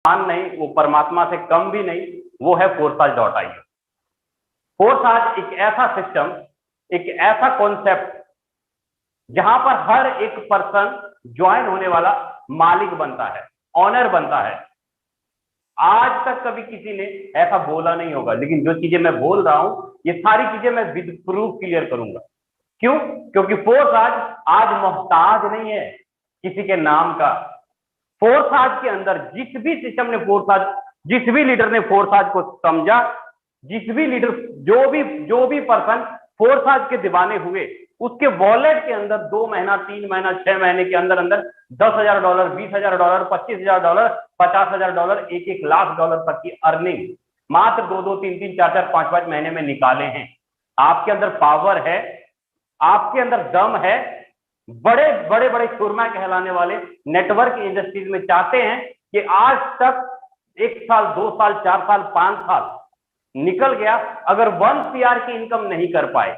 महान नहीं, वो परमात्मा से कम भी नहीं, वो है फोर्साज.io। फोर्साज एक ऐसा सिस्टम, एक ऐसा कॉन्सेप्ट जहां पर हर एक पर्सन ज्वाइन होने वाला मालिक बनता है, ऑनर बनता है। आज तक कभी किसी ने ऐसा बोला नहीं होगा, लेकिन जो चीजें मैं बोल रहा हूं ये सारी चीजें मैं विद प्रूफ क्लियर करूंगा। क्यों? क्योंकि फोर्साज आज मोहताज नहीं है किसी के नाम का। फोर्साज के अंदर जिस भी सिस्टम ने फोर्साज, जिस भी लीडर ने फोर्साज को समझा, जिस भी लीडर, जो भी पर्सन फोर्साज के दीवाने हुए, उसके वॉलेट के अंदर 2 महीना, 3 महीना, 6 महीने के अंदर अंदर $10,000, $20,000, $25,000, $50,000, $1,00,000 तक की अर्निंग मात्र 2-2, 3-3, 4-4, 5-5 महीने में निकाले हैं। आपके अंदर पावर है, आपके अंदर दम है। बड़े बड़े बड़े सुरमा कहलाने वाले नेटवर्क इंडस्ट्रीज में चाहते हैं कि आज तक 1 साल, 2 साल, 4 साल, 5 साल निकल गया, अगर 1 CR की इनकम नहीं कर पाए,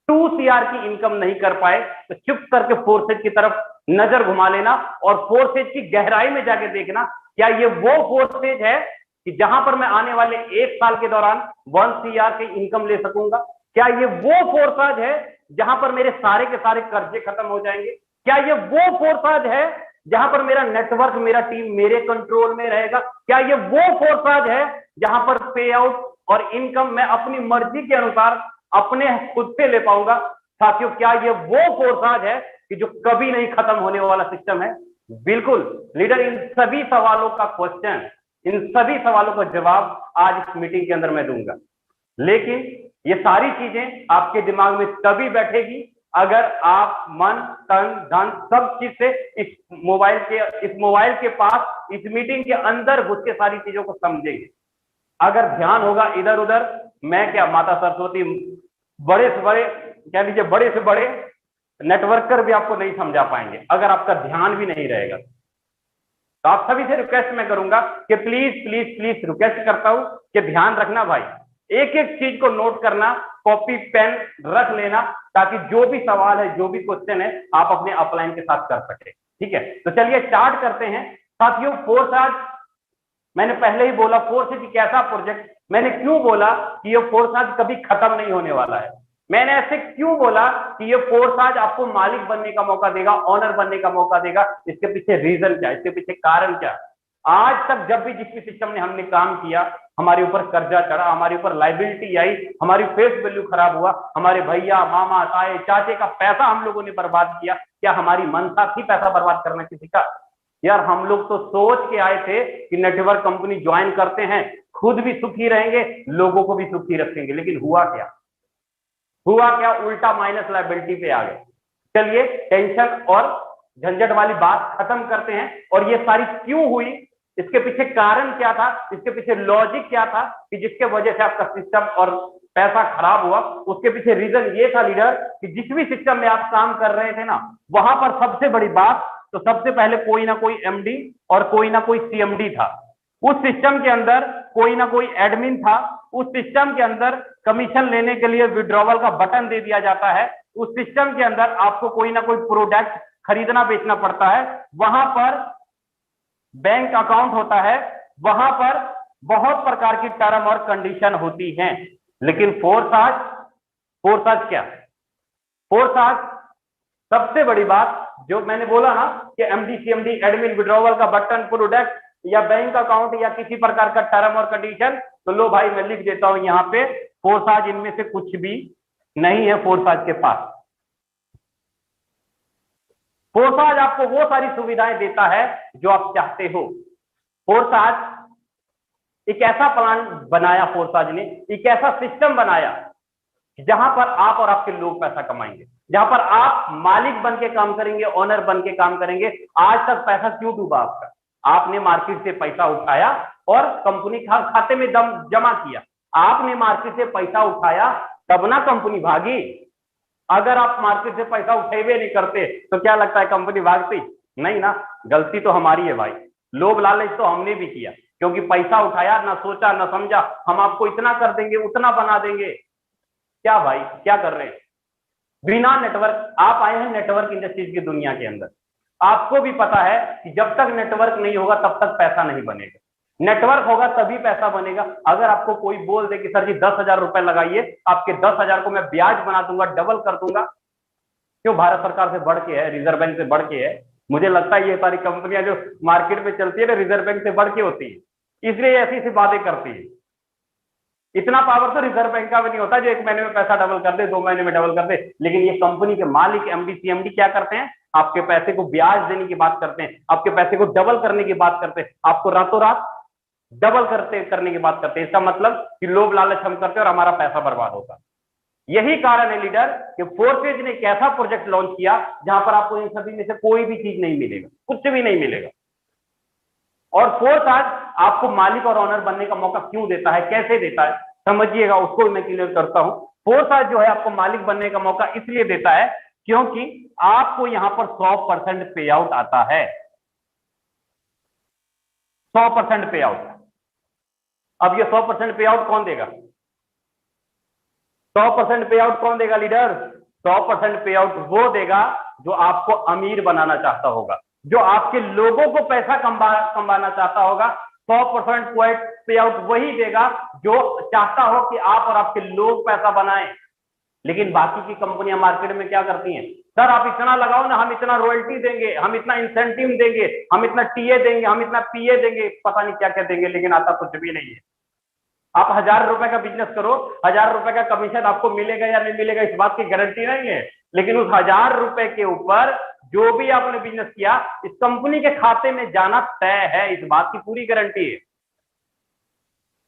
2 CR की इनकम नहीं कर पाए, तो चुप करके फोर्सेज की तरफ नजर घुमा लेना और फोर्सेज की गहराई में जाके देखना, क्या ये वो फोर्सेज है कि जहां पर मैं आने वाले 1 साल के दौरान 1 CR की इनकम ले सकूंगा? क्या ये वो फोर्सेज है जहां पर मेरे सारे के सारे कर्जे खत्म हो जाएंगे? क्या ये वो फोर्सेज है जहां पर मेरा नेटवर्क, मेरा टीम मेरे कंट्रोल में रहेगा? क्या ये वो फोर्सेज है जहां पर पे आउट और इनकम मैं अपनी मर्जी के अनुसार अपने खुद से ले पाऊंगा? साथियों, क्या ये वो फोर्सेज है कि जो कभी नहीं खत्म होने वाला सिस्टम है? बिल्कुल लीडर, इन सभी सवालों का क्वेश्चन, इन सभी सवालों का जवाब आज इस मीटिंग के अंदर मैं दूंगा। लेकिन ये सारी चीजें आपके दिमाग में तभी बैठेगी अगर आप मन, तन, धन सब चीज से इस मोबाइल के पास, इस मीटिंग के अंदर घुस के सारी चीजों को समझेंगे। अगर ध्यान होगा इधर उधर, मैं क्या, माता सरस्वती, बड़े से बड़े, कह लीजिए बड़े से बड़े नेटवर्कर भी आपको नहीं समझा पाएंगे अगर आपका ध्यान भी नहीं रहेगा। तो आप सभी से रिक्वेस्ट मैं करूंगा कि प्लीज प्लीज प्लीज रिक्वेस्ट करता हूं कि ध्यान रखना भाई, एक एक चीज को नोट करना, कॉपी पेन रख लेना, ताकि जो भी सवाल है, जो भी क्वेश्चन है, आप अपने अपलाइन के साथ कर सके। ठीक है, तो चलिए स्टार्ट करते हैं। साथियों, फोर्साज, मैंने पहले ही बोला फोर्सेज एक ऐसा प्रोजेक्ट, मैंने क्यों बोला कि ये फोर्साज कभी खत्म नहीं होने वाला है? मैंने ऐसे क्यों बोला कि ये फोर्साज आपको मालिक बनने का मौका देगा, ऑनर बनने का मौका देगा? इसके पीछे रीजन क्या, इसके पीछे कारण क्या? आज तक जब भी जिस भी सिस्टम ने हमने काम किया, हमारे ऊपर कर्जा चढ़ा, हमारे ऊपर लाइबिलिटी आई, हमारी फेस वैल्यू खराब हुआ, हमारे भैया, मामा, ताए, चाचे का पैसा हम लोगों ने बर्बाद किया। क्या हमारी मनसा थी पैसा बर्बाद करना किसी का? यार, हम लोग तो सोच के आए थे कि नेटवर्क कंपनी ज्वाइन करते हैं, खुद भी सुखी रहेंगे, लोगों को भी सुखी रखेंगे। लेकिन हुआ क्या? उल्टा माइनस लायबिलिटी पे आ गए। चलिए टेंशन और झंझट वाली बात खत्म करते हैं, और ये सारी क्यों हुई, इसके पीछे कारण क्या था, इसके पीछे लॉजिक क्या था कि जिसके वजह से आपका सिस्टम और पैसा खराब हुआ? उसके पीछे रीजन ये था लीडर कि जिस भी सिस्टम में आप काम कर रहे थे ना, वहां पर सबसे बड़ी बात, तो सबसे पहले कोई ना कोई एमडी और कोई ना कोई सीएमडी था। उस सिस्टम के अंदर कोई ना कोई एडमिन था। उस सिस्टम के अंदर कमीशन लेने के लिए विड्रॉवल का बटन दे दिया जाता है। उस सिस्टम के अंदर आपको कोई ना कोई प्रोडक्ट खरीदना बेचना पड़ता है। वहां पर बैंक अकाउंट होता है, वहां पर बहुत प्रकार की टर्म और कंडीशन होती हैं। लेकिन फोर्साज क्या? फोर्साज सबसे बड़ी बात जो मैंने बोला ना कि एमडी, सीएमडी, एडमिन, विड्रॉवल का बटन, प्रोडक्ट या बैंक अकाउंट या किसी प्रकार का टर्म और कंडीशन, तो लो भाई मैं लिख देता हूं यहां पे, फोर्साज इनमें से कुछ भी नहीं है। फोर्साज के पास, फोर्साज आपको वो सारी सुविधाएं देता है जो आप चाहते हो। फोर्साज एक ऐसा प्लान बनाया, फोर्साज ने एक ऐसा सिस्टम बनाया जहां पर आप और आपके लोग पैसा कमाएंगे, जहां पर आप मालिक बन के काम करेंगे, ऑनर बन के काम करेंगे। आज तक पैसा क्यों डूबा आपका? आपने मार्केट से पैसा उठाया और कंपनी खाते में जमा किया। आपने मार्केट से पैसा उठाया तब ना कंपनी भागी। अगर आप मार्केट से पैसा उठेबे नहीं करते तो क्या लगता है कंपनी भागती? नहीं ना। गलती तो हमारी है भाई, लोभ लालच तो हमने भी किया, क्योंकि पैसा उठाया, ना सोचा ना समझा, हम आपको इतना कर देंगे, उतना बना देंगे। क्या भाई, क्या कर रहे हैं? बिना नेटवर्क, आप आए हैं नेटवर्क इंडस्ट्रीज की दुनिया के अंदर, आपको भी पता है कि जब तक नेटवर्क नहीं होगा तब तक पैसा नहीं बनेगा। नेटवर्क होगा तभी पैसा बनेगा। अगर आपको कोई बोल दे कि सर जी 10,000 रुपए लगाइए, आपके 10,000 को मैं ब्याज बना दूंगा, डबल कर दूंगा, क्यों? भारत सरकार से बढ़ के है, रिजर्व बैंक से बढ़ के है। मुझे लगता है ये सारी कंपनियां जो मार्केट में चलती है ना, रिजर्व बैंक से बढ़ के होती है, इसलिए ऐसी ऐसी बातें करती है। इतना पावर तो रिजर्व बैंक का भी नहीं होता जो 1 महीने में पैसा डबल कर दे, 2 महीने में डबल कर दे। लेकिन ये कंपनी के मालिक एमडी सीएमडी क्या करते हैं? आपके पैसे को ब्याज देने की बात करते हैं, आपके पैसे को डबल करने की बात करते हैं, आपको रातों रात डबल करने की बात करते हैं। इसका मतलब कि लोभ लालच हम करते हैं और हमारा पैसा बर्बाद होता है। यही कारण है लीडर कि फोर्सेज ने एक ऐसा प्रोजेक्ट लॉन्च किया जहां पर आपको इन सभी में से कोई भी चीज नहीं मिलेगा, कुछ भी नहीं मिलेगा। और फोर्स आज आपको मालिक और ऑनर बनने का मौका क्यों देता है, कैसे देता है, समझिएगा, उसको मैं क्लियर करता हूं। फोर्स आज जो है आपको मालिक बनने का मौका इसलिए देता है क्योंकि आपको यहां पर 100% पे आउट आता है, 100% पे आउट। अब ये 100% पे आउट कौन देगा? 100% पे आउट कौन देगा लीडर? 100% पे आउट वो देगा जो आपको अमीर बनाना चाहता होगा, जो आपके लोगों को पैसा कमाना चाहता होगा। 100% पे आउट वही देगा जो चाहता हो कि आप और आपके लोग पैसा बनाएं। लेकिन बाकी की कंपनियां मार्केट में क्या करती हैं? सर आप इतना लगाओ ना, हम इतना रॉयल्टी देंगे, हम इतना इंसेंटिव देंगे, हम इतना टीए देंगे, हम इतना पीए देंगे, पता नहीं क्या क्या देंगे, लेकिन आता कुछ भी नहीं है। आप 1,000 रुपए का बिजनेस करो, 1,000 रुपए का कमीशन आपको मिलेगा या नहीं मिलेगा इस बात की गारंटी नहीं है। लेकिन उस 1,000 रुपए के ऊपर जो भी आपने बिजनेस किया इस कंपनी के खाते में जाना तय है, इस बात की पूरी गारंटी है।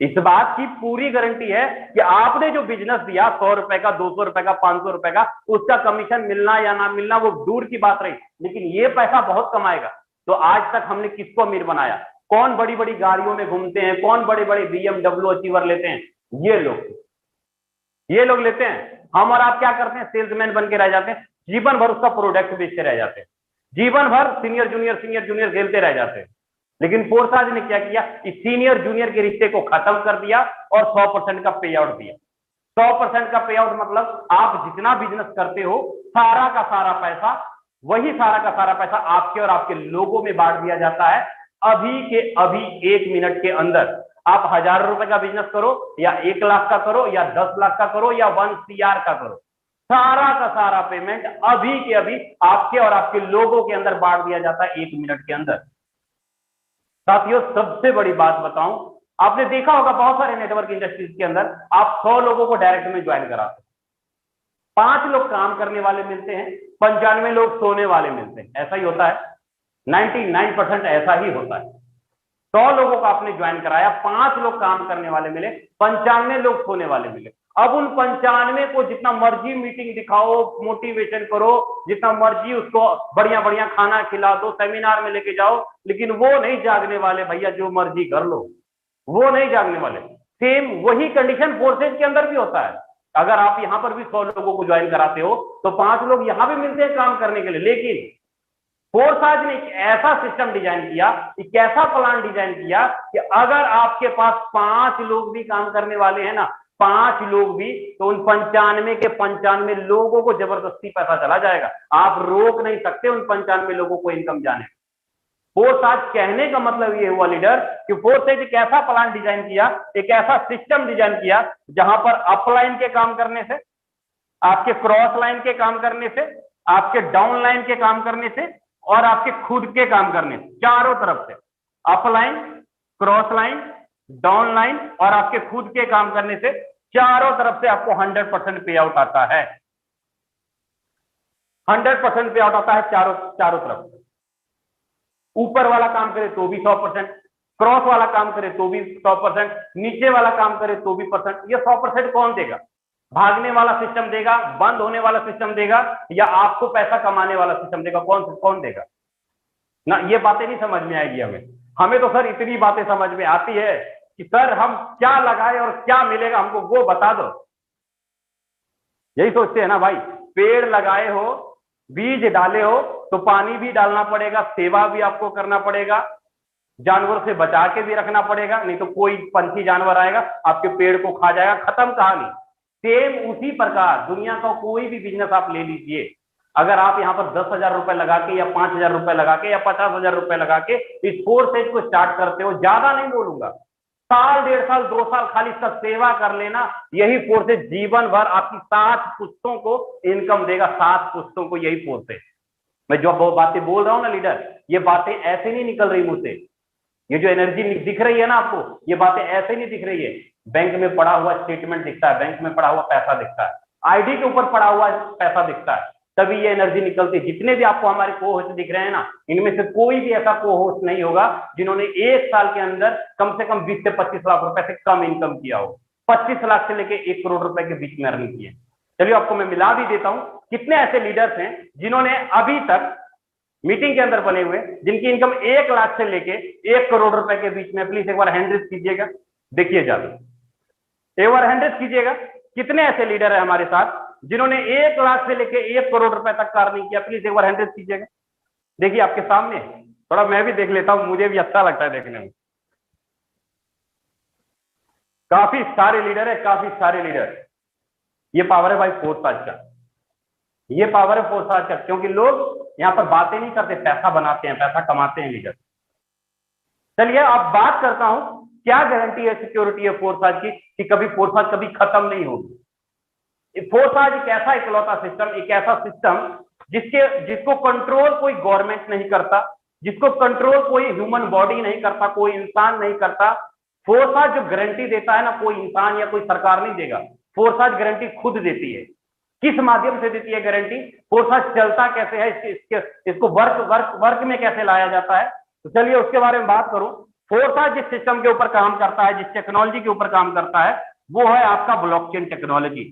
इस बात की पूरी गारंटी है कि आपने जो बिजनेस दिया 100 रुपए का, 200 रुपए का, 500 रुपए का, उसका कमीशन मिलना या ना मिलना वो दूर की बात रही, लेकिन ये पैसा बहुत कमाएगा। तो आज तक हमने किसको अमीर बनाया? कौन बड़ी बड़ी गाड़ियों में घूमते हैं, कौन बड़े बड़े BMW अचीवर लेते हैं? ये लोग लेते हैं। हम और आप क्या करते हैं? सेल्समैन बन के रह जाते हैं, जीवन भर उसका प्रोडक्ट बेचते रह जाते हैं, जीवन भर सीनियर जूनियर खेलते रह जाते हैं। लेकिन फोर्साज ने क्या किया? इस सीनियर जूनियर के रिश्ते को खत्म कर दिया और 100% का पे आउट दिया। 100% का पे आउट मतलब आप जितना बिजनेस करते हो सारा का सारा पैसा, वही सारा का सारा पैसा आपके और आपके लोगों में बांट दिया जाता है। अभी के अभी 1 मिनट के अंदर आप 1,000 रुपए का बिजनेस करो या 1 लाख का करो या 10 लाख का करो या 1 CR का करो, सारा का सारा पेमेंट अभी के अभी आपके और आपके लोगों के अंदर बांट दिया जाता है 1 मिनट के अंदर। साथियों सबसे बड़ी बात बताऊं, आपने देखा होगा बहुत सारे नेटवर्क इंडस्ट्रीज के अंदर आप 100 लोगों को डायरेक्ट में ज्वाइन कराते हैं, 5 लोग काम करने वाले मिलते हैं, 95 लोग सोने वाले मिलते हैं। ऐसा ही होता है, 99% ऐसा ही होता है। 100 लोगों को आपने ज्वाइन कराया, 5 लोग काम करने वाले मिले, 95 लोग सोने वाले मिले। अब उन 95 को जितना मर्जी मीटिंग दिखाओ, मोटिवेशन करो, जितना मर्जी उसको बढ़िया बढ़िया खाना खिला दो, सेमिनार में लेके जाओ, लेकिन वो नहीं जागने वाले भैया, जो मर्जी कर लो, वो नहीं जागने वाले। सेम वही कंडीशन फोर्सेज के अंदर भी होता है। अगर आप यहां पर भी 100 लोगों को ज्वाइन कराते हो तो 5 लोग यहां भी मिलते हैं काम करने के लिए। लेकिन फोर्साज ने एक ऐसा सिस्टम डिजाइन किया, एक ऐसा प्लान डिजाइन किया कि अगर आपके पास 5 लोग भी काम करने वाले हैं ना, 5 लोग भी, तो उन 95 के 95 लोगों को जबरदस्ती पैसा चला जाएगा। आप रोक नहीं सकते उन 95 लोगों को इनकम जाने। फोर्साज कहने का मतलब ये हुआ लीडर कि फोर्सेज एक ऐसा प्लान डिजाइन किया, एक ऐसा सिस्टम डिजाइन किया जहां पर अपलाइन के काम करने से, आपके क्रॉस लाइन के काम करने से, आपके डाउन लाइन के काम करने से और आपके खुद के काम करने से, चारों तरफ से, upline, cross line, down line और आपके खुद के काम करने से, चारों तरफ से आपको 100% पे आउट आता है। 100% पे आउट आता है चारों तरफ। ऊपर वाला काम करे तो भी 100%, क्रॉस वाला काम करे तो भी 100%, नीचे वाला काम करे तो भी %। ये 100% कौन देगा? भागने वाला सिस्टम देगा, बंद होने वाला सिस्टम देगा, या आपको पैसा कमाने वाला सिस्टम देगा? कौन देगा ना? ये बातें नहीं समझ में आएगी हमें तो सर इतनी बातें समझ में आती है कि सर हम क्या लगाए और क्या मिलेगा हमको वो बता दो। यही सोचते हैं ना भाई, पेड़ लगाए हो, बीज डाले हो तो पानी भी डालना पड़ेगा, सेवा भी आपको करना पड़ेगा, जानवर से बचा के भी रखना पड़ेगा, नहीं तो कोई पंछी जानवर आएगा आपके पेड़ को खा जाएगा, खत्म कहानी। सेम उसी प्रकार दुनिया का कोई भी बिजनेस आप ले लीजिए, अगर आप यहाँ पर 10,000 रुपए लगा के या 5,000 रुपए लगा के या 50,000 रुपए लगा के इस फोर्स एज को स्टार्ट करते हो, ज्यादा नहीं बोलूंगा, साल, 1.5 साल, 2 साल खाली इसका सेवा कर लेना, यही फोर्स एज जीवन भर आपकी 7 पुश्तों को इनकम देगा। 7 पुश्तों को यही फोर्स है। मैं जो बातें बोल रहा हूं ना लीडर, ये बातें ऐसे नहीं निकल रही मुझसे। ये जो एनर्जी दिख रही है ना आपको, ये बातें ऐसे नहीं दिख रही है। बैंक में पड़ा हुआ स्टेटमेंट दिखता है, बैंक में पड़ा हुआ पैसा दिखता है, आईडी के ऊपर पड़ा हुआ पैसा दिखता है, तभी ये एनर्जी निकलती है। जितने भी आपको हमारे को होस्ट दिख रहे हैं ना, इनमें से कोई भी ऐसा को होस्ट नहीं होगा जिन्होंने 1 साल के अंदर कम से कम 20 से 25 लाख रुपए से कम इनकम किया हो। 25 लाख से लेके 1 करोड़ रुपए के बीच में अर्निंग की है। चलिए आपको मैं मिला भी देता हूं, कितने ऐसे लीडर्स हैं जिन्होंने अभी तक मीटिंग के अंदर बने हुए, जिनकी इनकम 1 लाख से लेके 1 करोड़ रुपए के बीच में। प्लीज एक बार हैंड रेज कीजिएगा, देखिए ज्यादा, एक बार हैंड रेज कीजिएगा। कितने ऐसे लीडर है हमारे साथ जिन्होंने 1 लाख से लेके 1 करोड़ रुपए तक का अर्निंग किया? प्लीज एक बार हैंड रेज कीजिएगा। देखिए आपके सामने, थोड़ा मैं भी देख लेता हूं, मुझे भी अच्छा लगता है देखने में। काफी सारे लीडर है, काफी सारे लीडर। ये पावर है भाई फोर्स आज का, ये पावर है फोर्स आज का, क्योंकि लोग यहां पर बातें नहीं करते, पैसा बनाते हैं, पैसा कमाते हैं लीडर। चलिए अब बात करता हूं, क्या गारंटी है, सिक्योरिटी है फोर्स आज की कि कभी फोर्स आज कभी खत्म नहीं होगी। फोर्स आज एक ऐसा इकलौता सिस्टम, एक ऐसा सिस्टम जिसको कंट्रोल कोई गवर्नमेंट नहीं करता, जिसको कंट्रोल कोई ह्यूमन बॉडी नहीं करता, कोई इंसान नहीं करता। फोर्स आज जो गारंटी देता है ना, कोई इंसान या कोई सरकार नहीं देगा, फोर्स आज गारंटी खुद देती है। किस माध्यम से देती है गारंटी? फोर्स आज चलता कैसे है, इसको वर्क में कैसे लाया जाता है, तो चलिए उसके बारे में बात करूं। फोर्स आज जिस सिस्टम के ऊपर काम करता है, जिस टेक्नोलॉजी के ऊपर काम करता है, वो है आपका ब्लॉकचेन टेक्नोलॉजी।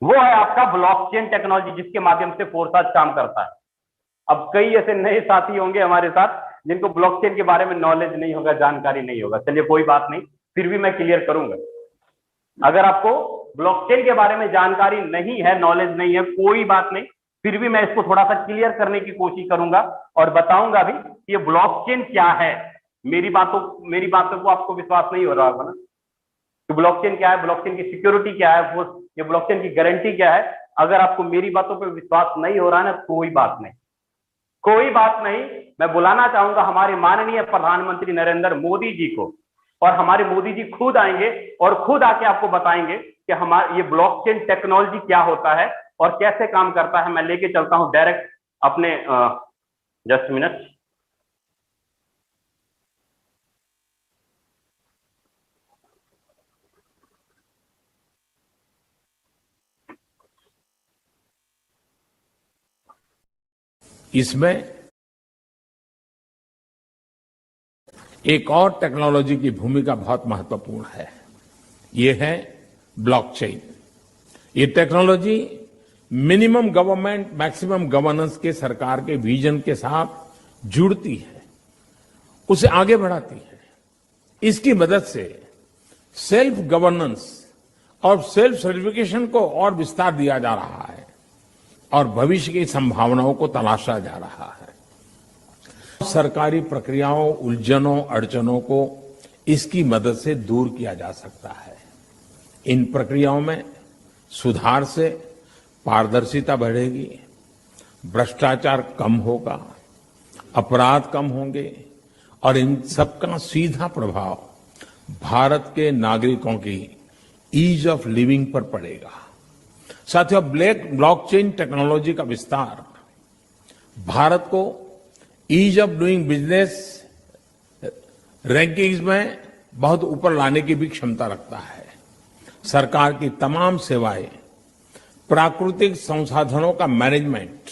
वो है आपका ब्लॉकचेन टेक्नोलॉजी, जिसके माध्यम से फोर्स आज काम करता है। अब कई ऐसे नए साथी होंगे हमारे साथ जिनको ब्लॉकचेन के बारे में नॉलेज नहीं होगा, जानकारी नहीं होगा। चलिए कोई बात नहीं, फिर भी मैं क्लियर करूंगा। अगर आपको ब्लॉकचेन के बारे में जानकारी नहीं है, नॉलेज नहीं है, कोई बात नहीं, फिर भी मैं इसको थोड़ा सा क्लियर करने की कोशिश करूंगा और बताऊंगा भी कि ये ब्लॉकचेन क्या है। मेरी बातों को आपको विश्वास नहीं हो रहा होगा ना, तो ब्लॉकचेन क्या है, ब्लॉकचेन की सिक्योरिटी क्या है, वो ये ब्लॉकचेन की गारंटी क्या है। अगर आपको मेरी बातों पर विश्वास नहीं हो रहा है ना, कोई बात नहीं, कोई बात नहीं। मैं बुलाना चाहूंगा हमारे माननीय प्रधानमंत्री नरेंद्र मोदी जी को, और हमारे मोदी जी खुद आएंगे और खुद आके आपको बताएंगे कि हमारा ये ब्लॉकचेन टेक्नोलॉजी क्या होता है और कैसे काम करता है। मैं लेके चलता हूं डायरेक्ट अपने, जस्ट मिनट। इसमें एक और टेक्नोलॉजी की भूमिका बहुत महत्वपूर्ण है, ये है ब्लॉकचेन। ये technology minimum government maximum governance के सरकार के विजन के साथ जुड़ती है, उसे आगे बढ़ाती है। इसकी मदद से सेल्फ गवर्नेंस और सेल्फ सर्टिफिकेशन को और विस्तार दिया जा रहा है और भविष्य की संभावनाओं को तलाशा जा रहा है। सरकारी प्रक्रियाओं, उलझनों, अड़चनों को इसकी मदद से दूर किया जा सकता है। इन प्रक्रियाओं में सुधार से पारदर्शिता बढ़ेगी, भ्रष्टाचार कम होगा, अपराध कम होंगे और इन सबका सीधा प्रभाव भारत के नागरिकों की ईज ऑफ लिविंग पर पड़ेगा। साथियों, ब्लॉकचेन टेक्नोलॉजी का विस्तार भारत को ease of doing business rankings में बहुत ऊपर लाने की भी क्षमता रखता है। सरकार की तमाम सेवाएं, प्राकृतिक संसाधनों का मैनेजमेंट,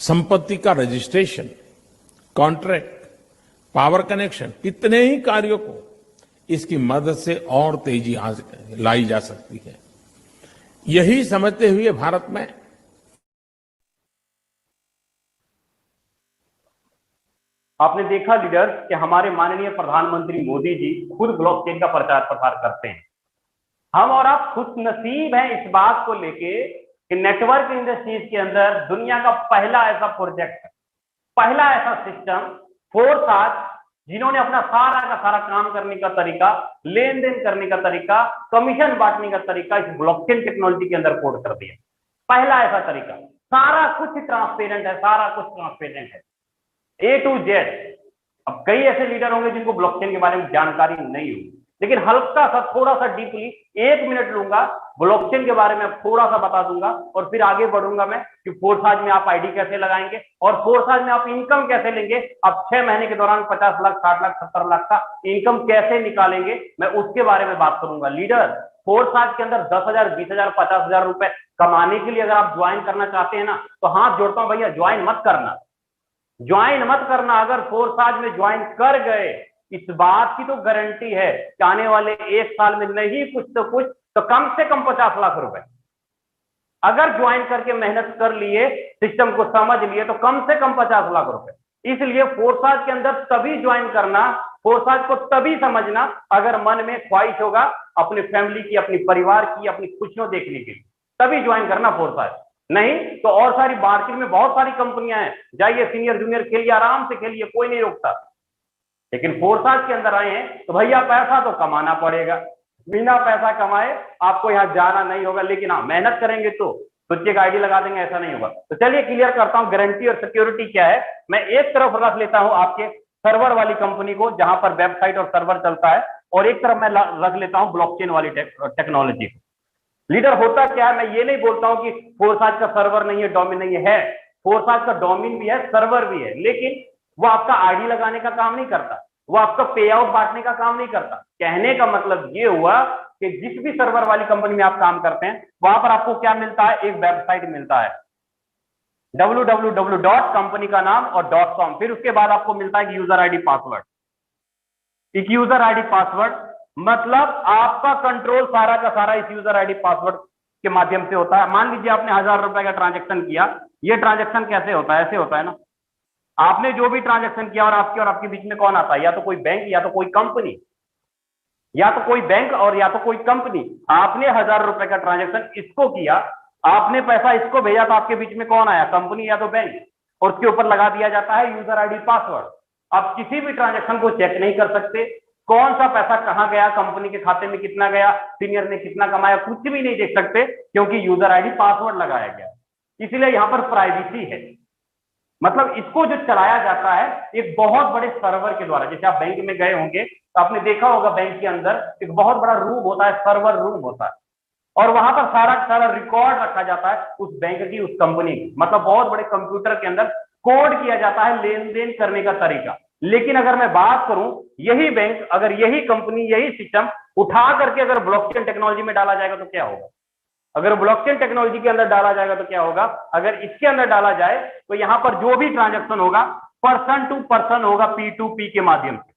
संपत्ति का रजिस्ट्रेशन, कॉन्ट्रैक्ट, पावर कनेक्शन, कितने ही कार्यों को इसकी मदद से और तेजी लाई जा सकती है। यही समझते हुए भारत में आपने देखा लीडर कि हमारे माननीय प्रधानमंत्री मोदी जी खुद ब्लॉकचेन का प्रचार प्रसार करते हैं। हम और आप खुश नसीब हैं इस बात को लेके कि नेटवर्क इंडस्ट्रीज के अंदर दुनिया का पहला ऐसा प्रोजेक्ट, पहला ऐसा सिस्टम फोर्स आज, जिन्होंने अपना सारा का सारा काम करने का तरीका, लेन देन करने का तरीका, कमीशन बांटने का तरीका इस ब्लॉकचेन टेक्नोलॉजी के अंदर कोड कर दिया। पहला ऐसा तरीका, सारा कुछ ट्रांसपेरेंट है, सारा कुछ ट्रांसपेरेंट है, ए टू जेड। अब कई ऐसे लीडर होंगे जिनको ब्लॉकचेन के बारे में जानकारी नहीं होगी, लेकिन हल्का सा थोड़ा सा डीपली 1 मिनट लूंगा, ब्लॉकचेन के बारे में थोड़ा सा बता दूंगा और फिर आगे बढ़ूंगा मैं कि फोर्साज में आप आईडी कैसे लगाएंगे और फोर्साज में आप इनकम कैसे लेंगे, आप 6 महीने के दौरान 50 लाख 60 लाख 70 लाख का इनकम कैसे निकालेंगे, मैं उसके बारे में बात करूंगा। लीडर, फोर्साज के अंदर 10,000 20,000 50,000 रुपए कमाने के लिए अगर आप ज्वाइन करना चाहते हैं ना, तो हाथ जोड़ता हूं भैया, ज्वाइन मत करना, ज्वाइन मत करना। अगर फोर्साज में ज्वाइन कर गए, इस बात की तो गारंटी है कि आने वाले 1 साल में नहीं कुछ तो कम से कम 50 लाख रुपए अगर ज्वाइन करके मेहनत कर लिए, सिस्टम को समझ लिए, तो कम से कम 50 लाख रुपए। इसलिए फोर्साज के अंदर तभी ज्वाइन करना, फोर्साज को तभी समझना अगर मन में ख्वाहिश होगा अपनी फैमिली की, अपनी परिवार की, अपनी खुशियों देखने की, तभी ज्वाइन करना फोर्साज। नहीं तो और सारी मार्केट में बहुत सारी कंपनियां हैं, जाइए सीनियर जूनियर खेलिए, आराम से खेलिए, कोई नहीं रोकता। लेकिन फोर्साज के अंदर आए हैं तो भैया पैसा तो कमाना पड़ेगा, बिना पैसा कमाए आपको यहाँ जाना नहीं होगा। लेकिन हाँ, मेहनत करेंगे तो सोचिए आईडी लगा देंगे, ऐसा नहीं होगा। तो चलिए क्लियर करता हूँ गारंटी और सिक्योरिटी क्या है। मैं एक तरफ रख लेता हूँ आपके सर्वर वाली कंपनी को जहां पर वेबसाइट और सर्वर चलता है, और एक तरफ मैं रख लेता हूँ ब्लॉकचेन वाली टेक्नोलॉजी को। लीडर होता क्या है, मैं ये नहीं बोलता हूं कि फोर्साज का सर्वर नहीं है, डोमेन नहीं है, फोर्साज का डोमेन भी है, सर्वर भी है, लेकिन वो आपका आईडी लगाने का काम नहीं करता, वो आपका पे आउट बांटने का काम नहीं करता। कहने का मतलब ये हुआ कि जिस भी सर्वर वाली कंपनी में आप काम करते हैं, वहां पर आपको क्या मिलता है, एक वेबसाइट मिलता है www. कंपनी का नाम और .com, फिर उसके बाद आपको मिलता है यूजर आईडी पासवर्ड। एक यूजर आईडी पासवर्ड मतलब आपका कंट्रोल सारा का सारा इस यूजर आईडी पासवर्ड के माध्यम से होता है। मान लीजिए आपने 1000 रुपए का ट्रांजैक्शन किया, ये ट्रांजैक्शन कैसे होता है, ऐसे होता है ना, आपने जो भी ट्रांजैक्शन किया और आपके बीच में कौन आता है, या तो कोई बैंक या तो कोई कंपनी, या तो कोई बैंक और या तो कोई कंपनी। आपने 1000 रुपए का ट्रांजैक्शन इसको किया, आपने पैसा इसको भेजा, तो आपके बीच में कौन आया, कंपनी या तो बैंक, और उसके ऊपर लगा दिया जाता है यूजर आईडी पासवर्ड। आप किसी भी ट्रांजैक्शन को चेक नहीं कर सकते, कौन सा पैसा कहां गया, कंपनी के खाते में कितना गया, सीनियर ने कितना कमाया, कुछ भी नहीं देख सकते क्योंकि यूजर आईडी पासवर्ड लगाया गया। इसलिए यहां पर प्राइवेसी है। मतलब इसको जो चलाया जाता है एक बहुत बड़े सर्वर के द्वारा। जैसे आप बैंक में गए होंगे तो आपने देखा होगा बैंक के अंदर एक बहुत बड़ा रूम होता है, सर्वर रूम होता है, और वहां पर सारा रिकॉर्ड रखा जाता है उस बैंक की, उस कंपनी की। मतलब बहुत बड़े कंप्यूटर के अंदर कोड किया जाता है लेन देन करने का तरीका। लेकिन अगर मैं बात करूं, यही बैंक, अगर यही कंपनी, यही सिस्टम उठा करके अगर ब्लॉकचेन टेक्नोलॉजी में डाला जाएगा तो क्या होगा, अगर ब्लॉकचेन टेक्नोलॉजी के अंदर डाला जाएगा तो क्या होगा, अगर इसके अंदर डाला जाए तो यहां पर जो भी ट्रांजैक्शन होगा पर्सन टू पर्सन होगा, P2P के माध्यम से।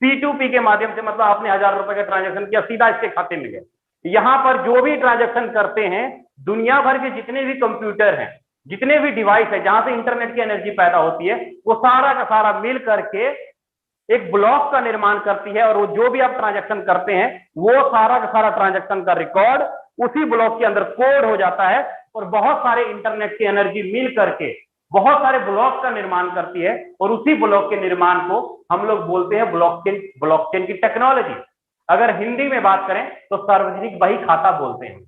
P2P के माध्यम से मतलब आपने 1000 रुपए का ट्रांजैक्शन किया, सीधा इसके खाते में गया। यहां पर जो भी ट्रांजैक्शन करते हैं, दुनिया भर के जितने भी कंप्यूटर हैं, जितने भी डिवाइस है जहां से इंटरनेट की एनर्जी पैदा होती है, वो सारा का सारा मिल करके एक ब्लॉक का निर्माण करती है, और वो जो भी आप ट्रांजैक्शन करते हैं वो सारा का सारा ट्रांजैक्शन का रिकॉर्ड उसी ब्लॉक के अंदर कोड हो जाता है, और बहुत सारे इंटरनेट की एनर्जी मिल करके बहुत सारे ब्लॉक का निर्माण करती है, और उसी ब्लॉक के निर्माण को हम लोग बोलते हैं ब्लॉकचेन की टेक्नोलॉजी। अगर हिंदी में बात करें तो सार्वजनिक बही खाता बोलते हैं।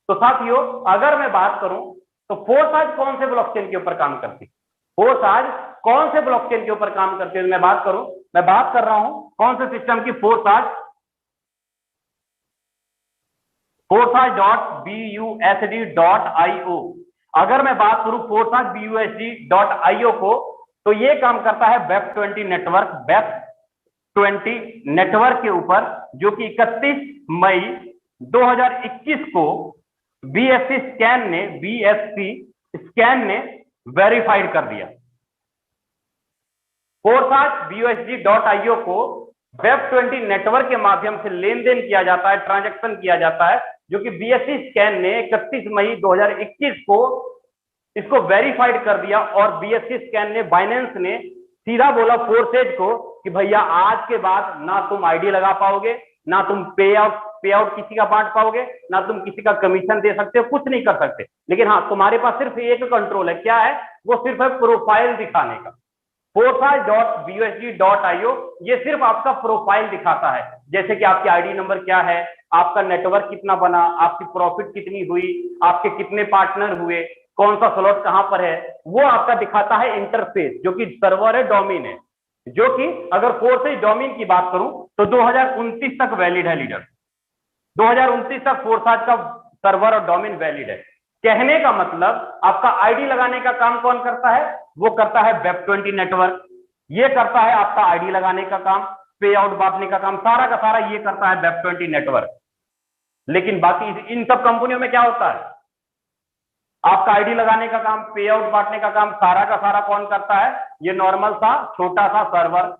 तो साथियों, अगर मैं बात करूं तो फोर्साज कौन से ब्लॉकचेन के ऊपर काम करती है, फोर्साज कौन से ब्लॉकचेन के ऊपर काम करती है, मैं बात करूं, मैं बात कर रहा हूं कौन से सिस्टम की, forsage.busd.io। अगर मैं बात करूं forsage.busd.io को, तो ये काम करता है वेब20 नेटवर्क के ऊपर, जो कि 31 मई 2021 को BSC स्कैन ने वेरीफाइड कर दिया। forsage.busd.io को वेब20 नेटवर्क के माध्यम से लेन देन किया जाता है, ट्रांजैक्शन किया जाता है, जो कि BSC स्कैन ने 31 मई 2021 को इसको वेरीफाइड कर दिया। और BSC स्कैन ने, बाइनेंस ने सीधा बोला फोर्सेज को कि भैया आज के बाद ना तुम आईडी लगा पाओगे, ना तुम पे आउट किसी का बांट पाओगे, ना तुम किसी का कमीशन दे सकते हो, कुछ नहीं कर सकते। लेकिन हाँ, तुम्हारे पास सिर्फ एक कंट्रोल है, क्या है वो, सिर्फ है प्रोफाइल दिखाने का। forsage.busd.io ये सिर्फ आपका प्रोफाइल दिखाता है, जैसे कि आपकी आईडी नंबर क्या है, आपका नेटवर्क कितना बना, आपकी प्रॉफिट कितनी हुई, आपके कितने पार्टनर हुए, कौन सा स्लॉट कहां पर है, वो आपका दिखाता है इंटरफेस, जो कि सर्वर है, डोमेन है, जो कि अगर फोर्सेज डोमेन की बात करूं तो 2029 तक वैलिड है लीडर। 2029 तक फोर्साज का सर्वर और डोमेन वैलिड है। कहने का मतलब आपका आईडी लगाने का काम कौन करता है? वो करता है वेब20 नेटवर्क, ये करता है आपका आईडी लगाने का काम, पे आउट बांटने का काम, सारा का सारा ये करता है वेब20 नेटवर्क। लेकिन बाकी इन सब कंपनियों में क्या होता है? आपका आईडी लगाने का काम, पे आउट बांटने का काम, सारा का सारा कौन करता है? ये नॉर्मल सा छोटा सा सर्वर।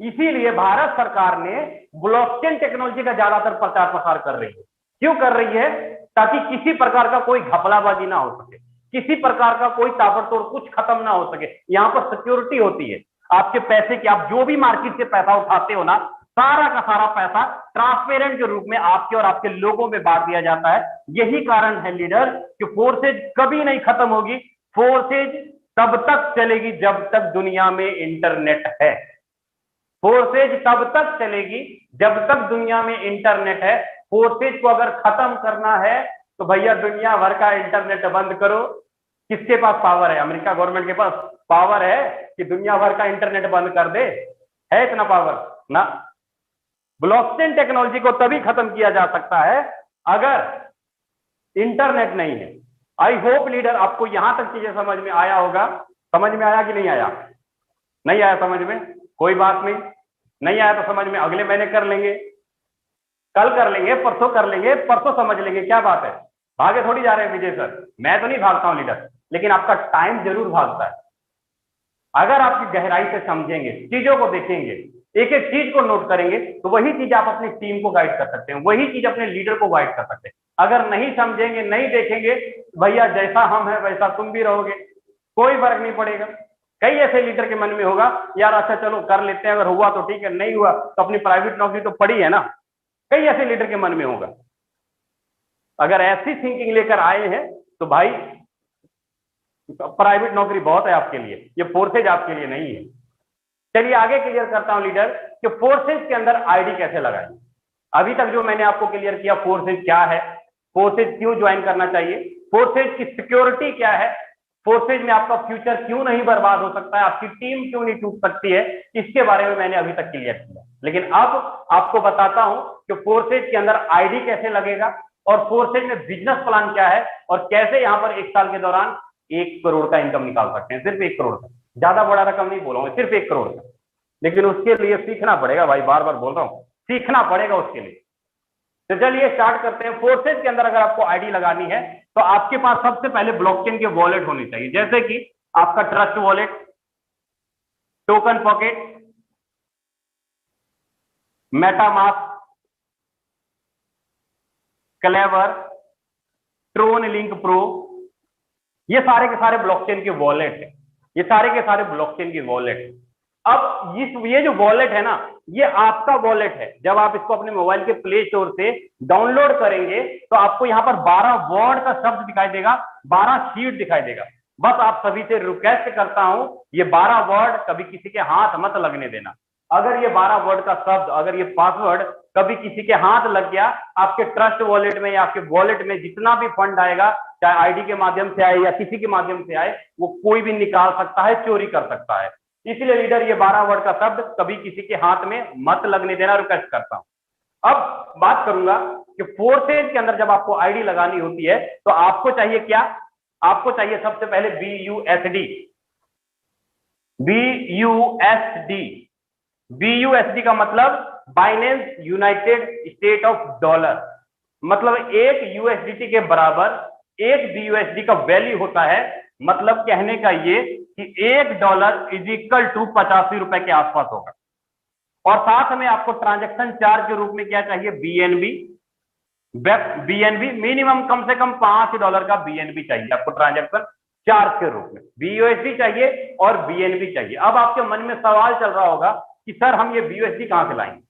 इसीलिए भारत सरकार ने ब्लॉकचेन टेक्नोलॉजी का ज्यादातर प्रचार प्रसार कर रही है। क्यों कर रही है? ताकि किसी प्रकार का कोई घपलाबाजी ना हो सके, किसी प्रकार का कोई ताबड़तोड़ कुछ खत्म ना हो सके। यहां पर सिक्योरिटी होती है आपके पैसे की। आप जो भी मार्केट से पैसा उठाते हो ना, सारा का सारा पैसा ट्रांसपेरेंट के रूप में आपके और आपके लोगों में बांट दिया जाता है। यही कारण है लीडर कि फोर्सेज कभी नहीं खत्म होगी। फोर्सेज तब तक चलेगी जब तक दुनिया में इंटरनेट है। फोर्सेज तब तक चलेगी जब तक दुनिया में इंटरनेट है। फोर्सेज को अगर खत्म करना है तो भैया दुनिया भर का इंटरनेट बंद करो। किसके पास पावर है? अमेरिका गवर्नमेंट के पास पावर है कि दुनिया भर का इंटरनेट बंद कर दे? है इतना पावर ना। ब्लॉकचेन टेक्नोलॉजी को तभी खत्म किया जा सकता है अगर इंटरनेट नहीं है। आई होप लीडर आपको यहां तक चीजें समझ में आया होगा। समझ में आया कि नहीं आया? नहीं आया समझ में? कोई बात नहीं, नहीं आया तो समझ में अगले महीने कर लेंगे, कल कर लेंगे, परसों कर लेंगे, परसों समझ लेंगे। क्या बात है? भागे थोड़ी जा रहे हैं विजय सर। मैं तो नहीं भागता हूं लीडर, लेकिन आपका टाइम जरूर भागता है। अगर आपकी गहराई से समझेंगे, चीजों को देखेंगे, एक एक चीज को नोट करेंगे, तो वही चीज आप अपनी टीम को गाइड कर सकते हैं, वही चीज अपने लीडर को गाइड कर सकते हैं। अगर नहीं समझेंगे, नहीं देखेंगे, भैया जैसा हम है वैसा तुम भी रहोगे, कोई फर्क नहीं पड़ेगा। कई ऐसे लीडर के मन में होगा यार अच्छा चलो कर लेते हैं, अगर हुआ तो ठीक है, नहीं हुआ तो अपनी प्राइवेट नौकरी तो पड़ी है ना। कई ऐसे लीडर के मन में होगा। अगर ऐसी थिंकिंग लेकर आए हैं तो भाई प्राइवेट नौकरी बहुत है आपके लिए, ये फोर्सेज आपके लिए नहीं है। चलिए आगे क्लियर करता हूं लीडर कि फोर्सेज के अंदर आईडी कैसे लगाएं। अभी तक जो मैंने आपको क्लियर किया, फोर्सेज क्या है, फोर्सेज क्यों ज्वाइन करना चाहिए, फोर्सेज की सिक्योरिटी क्या है, फोर्सेज में आपका फ्यूचर क्यों नहीं बर्बाद हो सकता है, आपकी टीम क्यों नहीं टूट सकती है, इसके बारे में मैंने अभी तक क्लियर किया। लेकिन अब आपको बताता हूं कि फोर्सेज के अंदर आईडी कैसे लगेगा और फोर्सेज में बिजनेस प्लान क्या है और कैसे यहां पर 1 साल के दौरान 1 करोड़ का इनकम निकाल सकते हैं। सिर्फ 1 करोड़ का, ज्यादा बड़ा रकम नहीं बोल रहा हूं, सिर्फ 1 करोड़ का। लेकिन उसके लिए सीखना पड़ेगा भाई, बार बार बोल रहा हूं, सीखना पड़ेगा उसके लिए। तो चलिए स्टार्ट करते हैं। फोर्सेज के अंदर अगर आपको आईडी लगानी है तो आपके पास सबसे पहले ब्लॉकचेन के वॉलेट होने चाहिए, जैसे कि आपका trust wallet, token pocket, MetaMask, Klever, Tron link pro, ये सारे के सारे ब्लॉकचेन के वॉलेट है। ये सारे के सारे ब्लॉकचेन के वॉलेट है। अब ये जो वॉलेट है ना, ये आपका वॉलेट है। जब आप इसको अपने मोबाइल के प्ले स्टोर से डाउनलोड करेंगे तो आपको यहाँ पर 12 वर्ड का शब्द दिखाई देगा, 12 शीट दिखाई देगा। बस आप सभी से रिक्वेस्ट करता हूं, ये 12 वर्ड कभी किसी के हाथ मत लगने देना। अगर ये 12 वर्ड का शब्द, अगर ये पासवर्ड कभी किसी के हाथ लग गया, आपके ट्रस्ट वॉलेट में या आपके वॉलेट में जितना भी फंड आएगा, चाहे आईडी के माध्यम से आए या किसी के माध्यम से आए, वो कोई भी निकाल सकता है, चोरी कर सकता है। इसलिए लीडर ये 12 वर्ड का शब्द कभी किसी के हाथ में मत लगने देना, रिक्वेस्ट करता हूं। अब बात करूंगा कि फोर्सेज के अंदर जब आपको आईडी लगानी होती है तो आपको चाहिए क्या? आपको चाहिए सबसे पहले BUSD। BUSD, BUSD का मतलब Binance United state of dollar. मतलब एक USDT के बराबर एक BUSD का वैल्यू होता है। मतलब कहने का ये कि $1 इज इक्वल टू 85 रुपए के आसपास होगा। और साथ में आपको ट्रांजैक्शन चार्ज के रूप में क्या चाहिए? BNB मिनिमम कम से कम $5 का BNB चाहिए आपको ट्रांजैक्शन चार्ज के रूप में। BUSD चाहिए और BNB चाहिए। अब आपके मन में सवाल चल रहा होगा कि सर हम ये BUSD कहां से लाएंगे?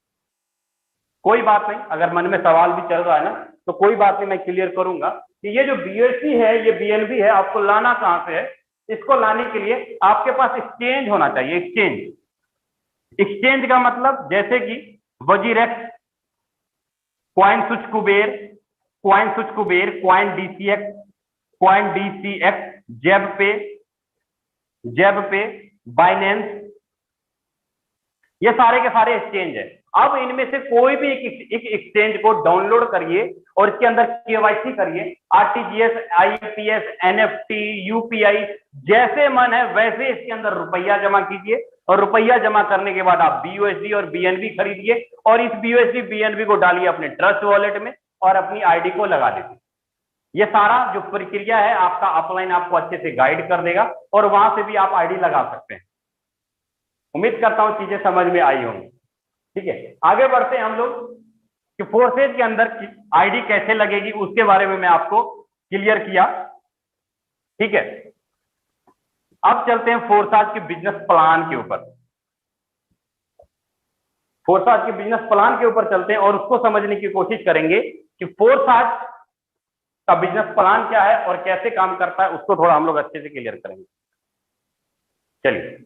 कोई बात नहीं, अगर मन में सवाल भी चल रहा है ना तो कोई बात नहीं, मैं क्लियर करूंगा कि ये जो BUSD है, ये BNB है, आपको लाना कहां से है? इसको लाने के लिए आपके पास एक्सचेंज होना चाहिए। एक्सचेंज का मतलब जैसे कि WazirX, coin switch Kuber, coin DCX, जेब पे, बाइनेंस, ये सारे के सारे एक्सचेंज है। अब इनमें से कोई भी एक एक्सचेंज को डाउनलोड करिए और इसके अंदर केवाईसी करिए, आरटीजीएस, आईपीएस, एनएफटी, यूपीआई, जैसे मन है वैसे इसके अंदर रुपया जमा कीजिए और रुपया जमा करने के बाद आप बीयूएसडी और बीएनबी खरीदिए और इस बीयूएसडी बीएनबी को डालिए अपने ट्रस्ट वॉलेट में और अपनी आईडी को लगा दीजिए। ये सारा जो प्रक्रिया है आपका अपलाइन आपको अच्छे से गाइड कर देगा और वहां से भी आप आईडी लगा सकते हैं। उम्मीद करता हूं चीजें समझ में आई होंगी। ठीक है, आगे बढ़ते हैं हम लोग कि फोर्सेज के अंदर आईडी कैसे लगेगी उसके बारे में मैं आपको क्लियर किया। ठीक है, अब चलते हैं फोर्साज के बिजनेस प्लान के ऊपर। फोर्साज के बिजनेस प्लान के ऊपर चलते हैं और उसको समझने की कोशिश करेंगे कि फोर्साज का बिजनेस प्लान क्या है और कैसे काम करता है, उसको थोड़ा हम लोग अच्छे से क्लियर करेंगे। चलिए,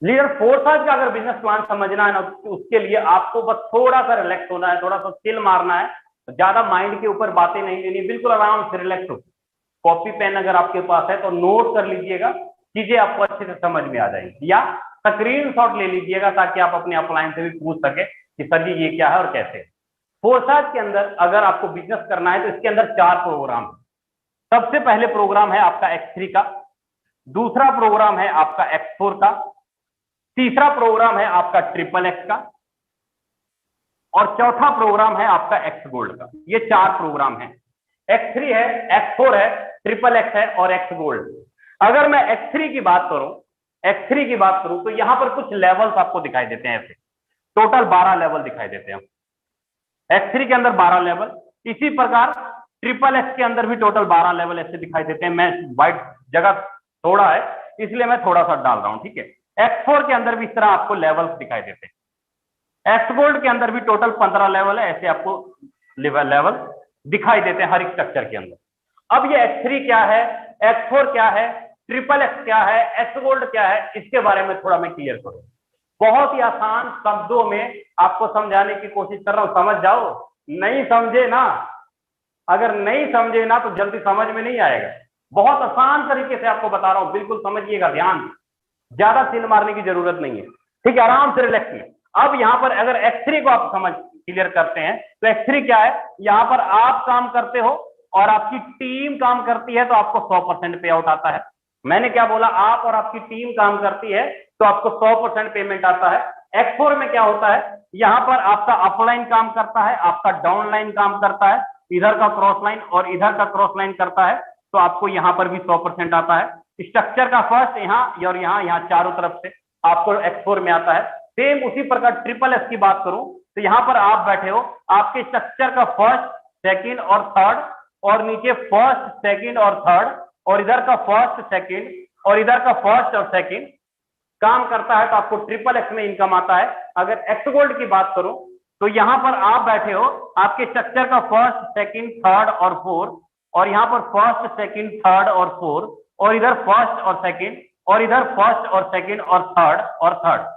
लीडर फोर्साज का अगर बिजनेस प्लान समझना है ना, उसके लिए आपको बस थोड़ा सा रिलैक्स होना है, थोड़ा सा चिल मारना है, ज्यादा माइंड के ऊपर बातें नहीं लेनी, बिल्कुल आराम से रिलैक्स हो। कॉपी पेन अगर आपके पास है तो नोट कर लीजिएगा, चीजें आपको अच्छे से समझ में आ जाएंगी, या स्क्रीनशॉट ले लीजिएगा ताकि आप अपने अपलाइन से भी पूछ सके कि सर जी ये क्या है और कैसे। फोर्साज के अंदर अगर आपको बिजनेस करना है तो इसके अंदर 4 प्रोग्राम है। सबसे पहले प्रोग्राम है आपका X3 का, दूसरा प्रोग्राम है आपका X4 का, तीसरा प्रोग्राम है आपका XXX का और चौथा प्रोग्राम है आपका X गोल्ड का। ये 4 प्रोग्राम है। X3 है, X4 है, XXX है और X गोल्ड। अगर मैं X3 की बात करूं तो यहां पर कुछ लेवल्स आपको दिखाई देते हैं। ऐसे टोटल 12 लेवल दिखाई देते हैं। X3 के अंदर 12 लेवल, इसी प्रकार XXX के अंदर भी टोटल 12 लेवल ऐसे दिखाई देते हैं। मैं वाइट जगह थोड़ा है इसलिए मैं थोड़ा सा डाल रहा हूं। ठीक है, X4 के अंदर भी इस तरह आपको लेवल्स दिखाई देते हैं। X गोल्ड के अंदर भी टोटल 15 लेवल है, ऐसे आपको लेवल दिखाई देते हैं हर एक स्ट्रक्चर के अंदर। अब ये X3 क्या है, X4 क्या है, XXX क्या है, X गोल्ड क्या है, इसके बारे में थोड़ा मैं क्लियर करूं। बहुत ही आसान शब्दों में आपको समझाने की कोशिश कर रहा हूं, समझ जाओ। नहीं समझे ना, अगर नहीं समझे ना तो जल्दी समझ में नहीं आएगा। बहुत आसान तरीके से आपको बता रहा हूं, बिल्कुल समझिएगा ध्यान, ज्यादा सिल मारने की जरूरत नहीं है। ठीक है, आराम से रिलैक्स में। अब यहां पर अगर X3 को आप समझ क्लियर करते हैं तो X3 क्या है, यहां पर आप काम करते हो और आपकी टीम काम करती है तो आपको 100% पे आउट आता है। मैंने क्या बोला, आप और आपकी टीम काम करती है तो आपको 100% पेमेंट आता है। X4 में क्या होता है, यहां पर आपका अपलाइन काम करता है, आपका डाउनलाइन काम करता है, इधर का क्रॉस लाइन और इधर का क्रॉस लाइन करता है तो आपको यहां पर भी 100% आता है। स्ट्रक्चर का फर्स्ट यहाँ और यहाँ चारों तरफ से आपको X4 में आता है। सेम उसी प्रकार XXX की बात करूं तो यहां पर आप बैठे हो, आपके स्ट्रक्चर का फर्स्ट, सेकंड और थर्ड और नीचे फर्स्ट, सेकंड और थर्ड और इधर का फर्स्ट, सेकंड और इधर का फर्स्ट और सेकंड काम करता है तो आपको XXX में इनकम आता है। अगर X गोल्ड की बात करूं तो यहां पर आप बैठे हो, आपके स्ट्रक्चर का फर्स्ट, सेकंड, थर्ड और फोर्थ और यहां पर फर्स्ट, सेकंड, थर्ड और फोर्थ और इधर फर्स्ट और सेकंड और इधर फर्स्ट और सेकंड और थर्ड।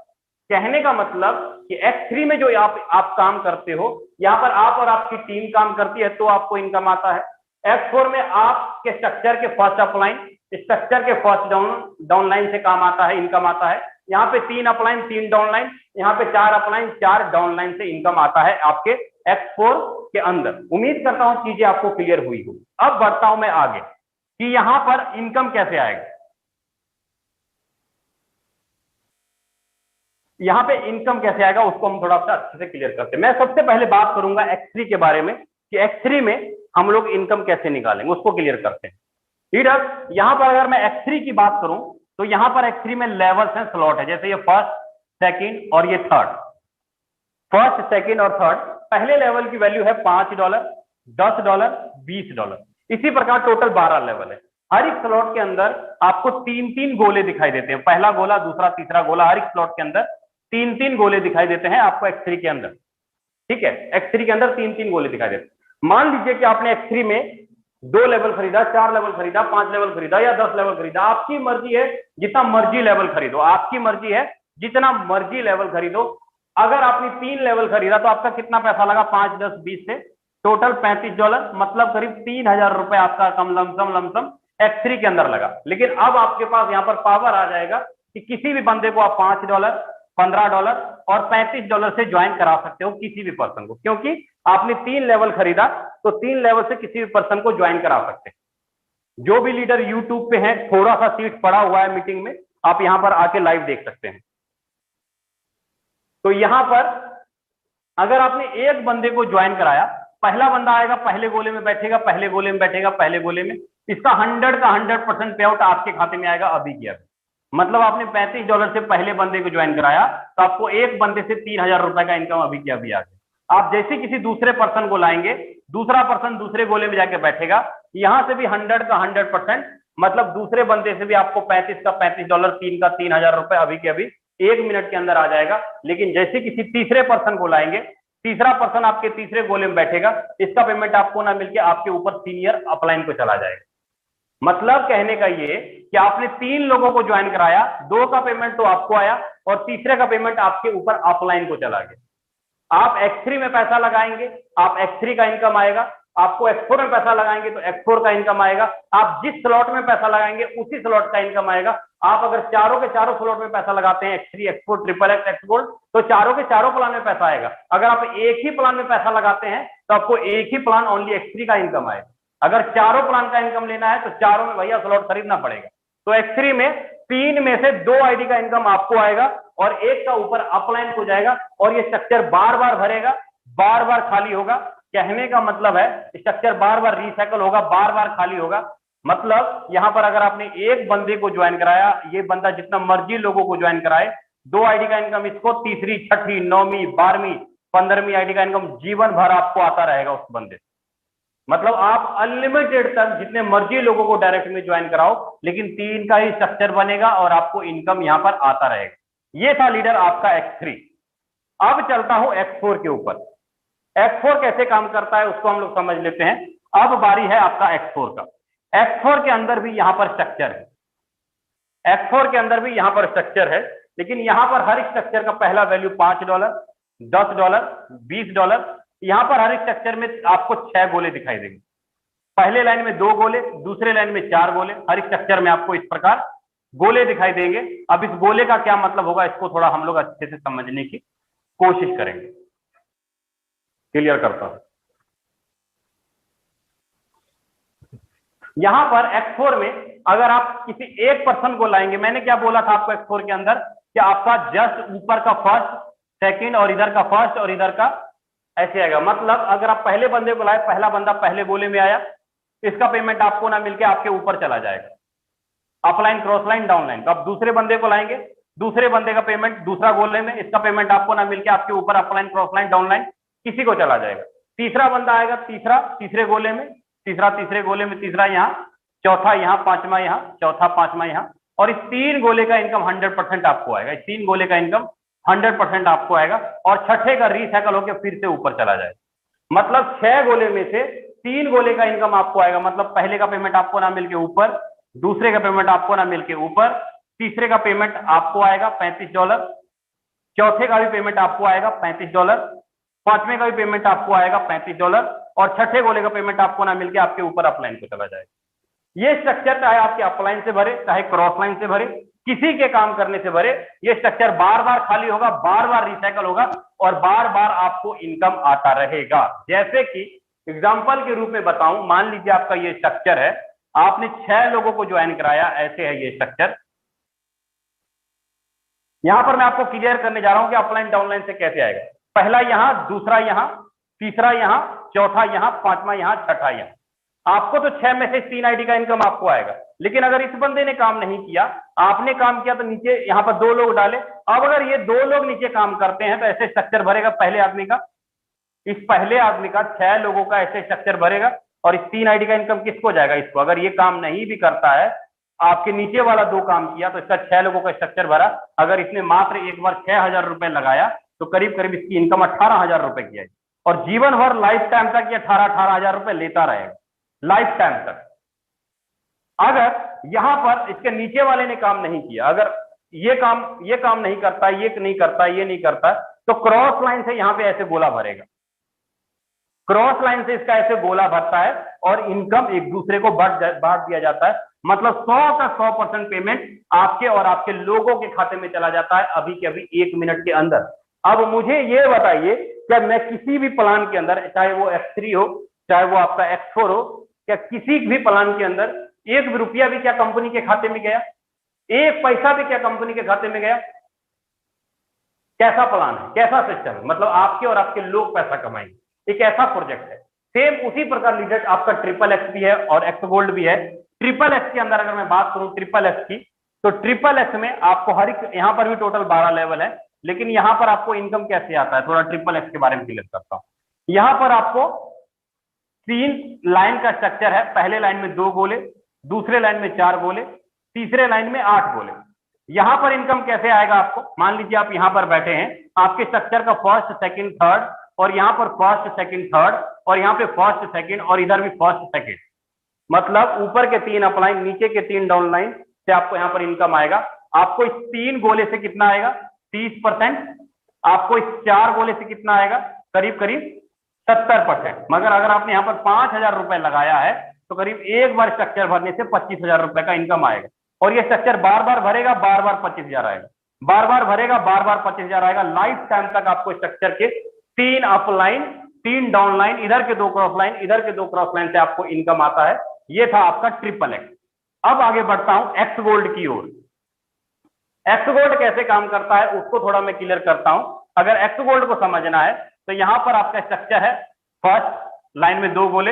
कहने का मतलब कि X3 में जो आप काम करते हो, यहां पर आप और आपकी टीम काम करती है तो आपको इनकम आता है। X4 में आपके स्ट्रक्चर के फर्स्ट अपलाइन, स्ट्रक्चर के फर्स्ट डाउनलाइन से काम आता है, इनकम आता है। यहाँ पे 3 अपलाइन, 3 डाउनलाइन, यहाँ पे 4 अपलाइन, 4 डाउनलाइन से इनकम आता है आपके X4 के अंदर। उम्मीद करता हूं चीजें आपको क्लियर हुई होगी। अब बढ़ता हूं मैं आगे कि यहां पर इनकम कैसे आएगा। यहां पे इनकम कैसे आएगा उसको हम थोड़ा सा अच्छे से क्लियर करते हैं। मैं सबसे पहले बात करूंगा X3 के बारे में कि X3 में हम लोग इनकम कैसे निकालेंगे, उसको क्लियर करते हैं। लीडर, यहां पर अगर मैं X3 की बात करूं तो यहां पर X3 में लेवल्स हैं, स्लॉट है, जैसे ये फर्स्ट, सेकंड और ये थर्ड। फर्स्ट, सेकंड और थर्ड, पहले लेवल की वैल्यू है $5, $10, $20। इसी प्रकार टोटल 12 लेवल है। हर एक स्लॉट के अंदर आपको 3-3 गोले दिखाई देते हैं, पहला गोला, दूसरा, तीसरा गोला, हर एक स्लॉट के अंदर 3-3 गोले दिखाई देते हैं आपको X3 के अंदर। ठीक है, X3 के अंदर 3-3 गोले दिखाई देते हैं। मान लीजिए कि आपने X3 में 2 लेवल खरीदा, 4 लेवल खरीदा, 5 लेवल खरीदा या 10 लेवल खरीदा, आपकी मर्जी है, जितना मर्जी लेवल खरीदो, आपकी मर्जी है, जितना मर्जी लेवल खरीदो। अगर आपने 3 लेवल खरीदा तो आपका कितना पैसा लगा, 5, 10, 20 से टोटल $35, मतलब करीब 3000 रुपए आपका कम लमसम X3 के अंदर लगा। लेकिन अब आपके पास यहां पर पावर आ जाएगा कि किसी भी बंदे को आप $5, $15 और $35 से ज्वाइन करा सकते हो किसी भी पर्सन को, क्योंकि आपने 3 लेवल खरीदा तो 3 लेवल से किसी भी पर्सन को ज्वाइन करा सकते हैं। जो भी लीडर यूट्यूब पे हैं, थोड़ा सा सीट पड़ा हुआ है मीटिंग में, आप यहां पर आके लाइव देख सकते हैं। तो यहां पर अगर आपने एक बंदे को ज्वाइन कराया, पहला बंदा आएगा, पहले गोले में बैठेगा, पहले गोले में बैठेगा, पहले गोले में, इसका 100 का 100% पे आउट आपके खाते में आएगा अभी की अभी। मतलब आपने $35 से पहले बंदे को ज्वाइन कराया तो आपको एक बंदे से 3000 रुपए का इनकम अभी की अभी आ गया। आप जैसे किसी दूसरे पर्सन को लाएंगे, दूसरा पर्सन दूसरे गोले में जाके बैठेगा, यहां से भी 100 का 100%, मतलब दूसरे बंदे से भी आपको 35 का $35, 3 का 3000 रुपए अभी के अभी 1 मिनट के अंदर आ जाएगा। लेकिन जैसे किसी तीसरे पर्सन को लाएंगे, तीसरा पर्सन आपके तीसरे गोले में बैठेगा, इसका पेमेंट आपको ना मिलके आपके ऊपर सीनियर अपलाइन को चला जाएगा। मतलब कहने का ये कि आपने 3 लोगों को ज्वाइन कराया, 2 का पेमेंट तो आपको आया और तीसरे का पेमेंट आपके ऊपर अपलाइन को चला गया। आप X3 में पैसा लगाएंगे, आप X3 का इनकम आएगा, आपको X4 में पैसा लगाएंगे तो X4 का इनकम आएगा, आप जिस स्लॉट में पैसा लगाएंगे उसी स्लॉट का इनकम आएगा। आप अगर चारों के चारों स्लॉट में पैसा लगाते हैं, X3, X4, XXX, X gold, तो चारों के चारों प्लान में पैसा आएगा। अगर आप एक ही प्लान में पैसा लगाते हैं तो आपको एक ही प्लान ओनली X3 का इनकम आएगा। अगर चारों प्लान का इनकम लेना है तो चारों में भैया स्लॉट खरीदना पड़ेगा। तो X3 में 3 में से 2 आईडी का इनकम आपको आएगा और एक का ऊपर अपलाइन हो जाएगा और ये स्ट्रक्चर बार बार भरेगा, बार बार खाली होगा। कहने का मतलब है स्ट्रक्चर बार बार रिसाइकल होगा, बार बार खाली होगा। मतलब यहां पर अगर आपने एक बंदे को ज्वाइन कराया, ये बंदा जितना मर्जी लोगों को ज्वाइन कराए, 2 आईडी का इनकम इसको, तीसरी, छठी, 9वीं, 12वीं, 15वीं आईडी का इनकम जीवन भर आपको आता रहेगा उस बंदे से। मतलब आप अनलिमिटेड तक जितने मर्जी लोगों को डायरेक्ट में ज्वाइन कराओ, लेकिन 3 का ही स्ट्रक्चर बनेगा और आपको इनकम यहां पर आता रहेगा। ये था लीडर आपका X3। अब चलता हूं X4 के ऊपर। X4 कैसे काम करता है उसको हम लोग समझ लेते हैं। अब बारी है आपका X4 का। X4 के अंदर भी यहां पर स्ट्रक्चर है, X4 के अंदर भी यहां पर स्ट्रक्चर है, लेकिन यहां पर हर स्ट्रक्चर का पहला वैल्यू $5, $10, $20। यहां पर हर स्ट्रक्चर में आपको 6 गोले दिखाई देंगे। पहले लाइन में 2 गोले, दूसरे लाइन में 4 गोले, हर स्ट्रक्चर में आपको इस प्रकार गोले दिखाई देंगे। अब इस गोले का क्या मतलब होगा, इसको थोड़ा हम लोग अच्छे से समझने की कोशिश करेंगे। क्लियर करता हूं। यहां पर X4 में अगर आप किसी एक पर्सन को लाएंगे, मैंने क्या बोला था आपको X4 के अंदर कि आपका जस्ट ऊपर का फर्स्ट, सेकंड और इधर का फर्स्ट और इधर का ऐसे आएगा। मतलब अगर आप पहले बंदे को लाए, पहला बंदा पहले गोले में आया, इसका पेमेंट आपको ना मिलके आपके ऊपर चला जाएगा, upline, cross line, down line. तो आप दूसरे बंदे को लाएंगे, दूसरे बंदे का पेमेंट दूसरा गोले में, इसका पेमेंट आपको ना मिलके आपके ऊपर upline, cross line, down line किसी को चला जाएगा। तीसरा बंदा आएगा, तीसरा तीसरे गोले में, तीसरा तीसरे गोले में, तीसरा यहाँ, चौथा यहाँ, पांचवा यहाँ, चौथा पांचवा यहाँ, और इस 3 गोले का इनकम 100% आपको आएगा। इस 3 गोले का इनकम 100% आपको आएगा और छठे का रिसाइकल होकर फिर से ऊपर चला जाएगा। मतलब 6 गोले में से 3 गोले का इनकम आपको आएगा। मतलब पहले का पेमेंट आपको ना मिलके ऊपर, दूसरे का पेमेंट आपको ना मिलके ऊपर, तीसरे का पेमेंट आपको आएगा $35, चौथे का भी पेमेंट आपको आएगा $35, पांचवें का भी पेमेंट आपको आएगा $35 और छठे गोले का पेमेंट आपको ना मिलके आपके ऊपर अपलाइन को चला जाएगा। ये स्ट्रक्चर चाहे आपके अपलाइन से भरे, चाहे क्रॉस लाइन से भरे, किसी के काम करने से भरे, ये स्ट्रक्चर बार बार खाली होगा, बार बार रिसाइकल होगा और बार बार आपको इनकम आता रहेगा। जैसे कि एग्जांपल के रूप में बताऊं, मान लीजिए आपका ये स्ट्रक्चर है, आपने 6 लोगों को ज्वाइन कराया, ऐसे है ये स्ट्रक्चर। यहां पर मैं आपको क्लियर करने जा रहा हूं कि अपलाइन डाउनलाइन से कैसे आएगा। पहला यहां, दूसरा यहां, तीसरा यहां, चौथा यहां, पांचवा यहां, छठा यहां। आपको तो 6 में से 3 आईडी का इनकम आपको आएगा। लेकिन अगर इस बंदे ने काम नहीं किया, आपने काम किया, तो नीचे यहां पर 2 लोग डाले। अब अगर ये 2 लोग नीचे काम करते हैं तो ऐसे स्ट्रक्चर भरेगा पहले आदमी का, इस पहले आदमी का 6 लोगों का ऐसे स्ट्रक्चर भरेगा और इस 3 आईडी का इनकम किसको जाएगा, इसको। अगर ये काम नहीं भी करता है, आपके नीचे वाला 2 काम किया तो इसका 6 लोगों का स्ट्रक्चर भरा। अगर इसने मात्र एक बार 6000 रुपए लगाया तो करीब करीब इसकी इनकम 18000 रुपए की आएगी और जीवन भर लाइफ टाइम तक ये 18,000 रुपए लेता रहेगा। लाइफ टाइम तक। अगर यहां पर इसके नीचे वाले ने काम नहीं किया, अगर ये काम नहीं करता, ये नहीं करता, ये नहीं करता, तो क्रॉस लाइन से यहां पे ऐसे गोला भरेगा, क्रॉस लाइन से इसका ऐसे गोला भरता है और इनकम एक दूसरे को बांट दिया जाता है। मतलब 100 का 100% पेमेंट आपके और आपके लोगों के खाते में चला जाता है अभी के अभी 1 मिनट के अंदर। अब मुझे ये बताइए, क्या मैं किसी भी प्लान के अंदर, चाहे वो X3 हो, चाहे वो आपका X4 हो, क्या किसी भी प्लान के अंदर 1 रुपया भी क्या कंपनी के खाते में गया? 1 पैसा भी क्या कंपनी के खाते में गया? कैसा प्लान है, कैसा सिस्टम है? मतलब आपके और आपके लोग पैसा कमाएंगे, एक ऐसा प्रोजेक्ट है। सेम उसी प्रकार लीडर आपका XXX भी है और एक्स गोल्ड भी है। XXX के अंदर अगर मैं बात करूं XXX की, तो XXX में आपको हर एक, यहां पर भी टोटल 12 लेवल है, लेकिन यहां पर आपको इनकम कैसे आता है, थोड़ा XXX के बारे में क्लियर करता हूं। यहां पर आपको 3 लाइन का स्ट्रक्चर है। पहले लाइन में 2 गोले, दूसरे लाइन में 4 गोले, तीसरे लाइन में 8 गोले। यहां पर इनकम कैसे आएगा आपको? मान लीजिए आप यहां पर बैठे हैं, आपके स्ट्रक्चर का फर्स्ट, सेकंड, थर्ड, और यहां पर फर्स्ट, सेकंड, थर्ड, और यहां पे फर्स्ट, सेकंड, और इधर भी फर्स्ट, सेकंड। मतलब ऊपर के 3 अपलाइन, नीचे के 3 डाउन लाइन से आपको यहां पर इनकम आएगा। आपको इस 3 गोले से कितना आएगा? 30%। आपको इस 4 गोले से कितना आएगा? करीब करीब 70%। मगर अगर आपने यहां पर 5,000 रुपए लगाया है तो करीब एक बार स्ट्रक्चर भरने से 25,000 रुपए का इनकम आएगा। और ये स्ट्रक्चर बार बार भरेगा, बार बार 25,000 आएगा, बार बार भरेगा, बार बार 25,000 आएगा। लाइफ टाइम तक आपको स्ट्रक्चर के 3 अपलाइन, 3 डाउन लाइन, इधर के 2 क्रॉस लाइन, इधर के 2 क्रॉस लाइन से आपको इनकम आता है। ये था आपका XXX। अब आगे बढ़ता हूं एक्स गोल्ड की ओर। एक्स गोल्ड कैसे काम करता है उसको थोड़ा मैं क्लियर करता हूं। अगर एक्स गोल्ड को समझना है तो यहां पर आपका स्ट्रक्चर है, फर्स्ट लाइन में 2 गोले,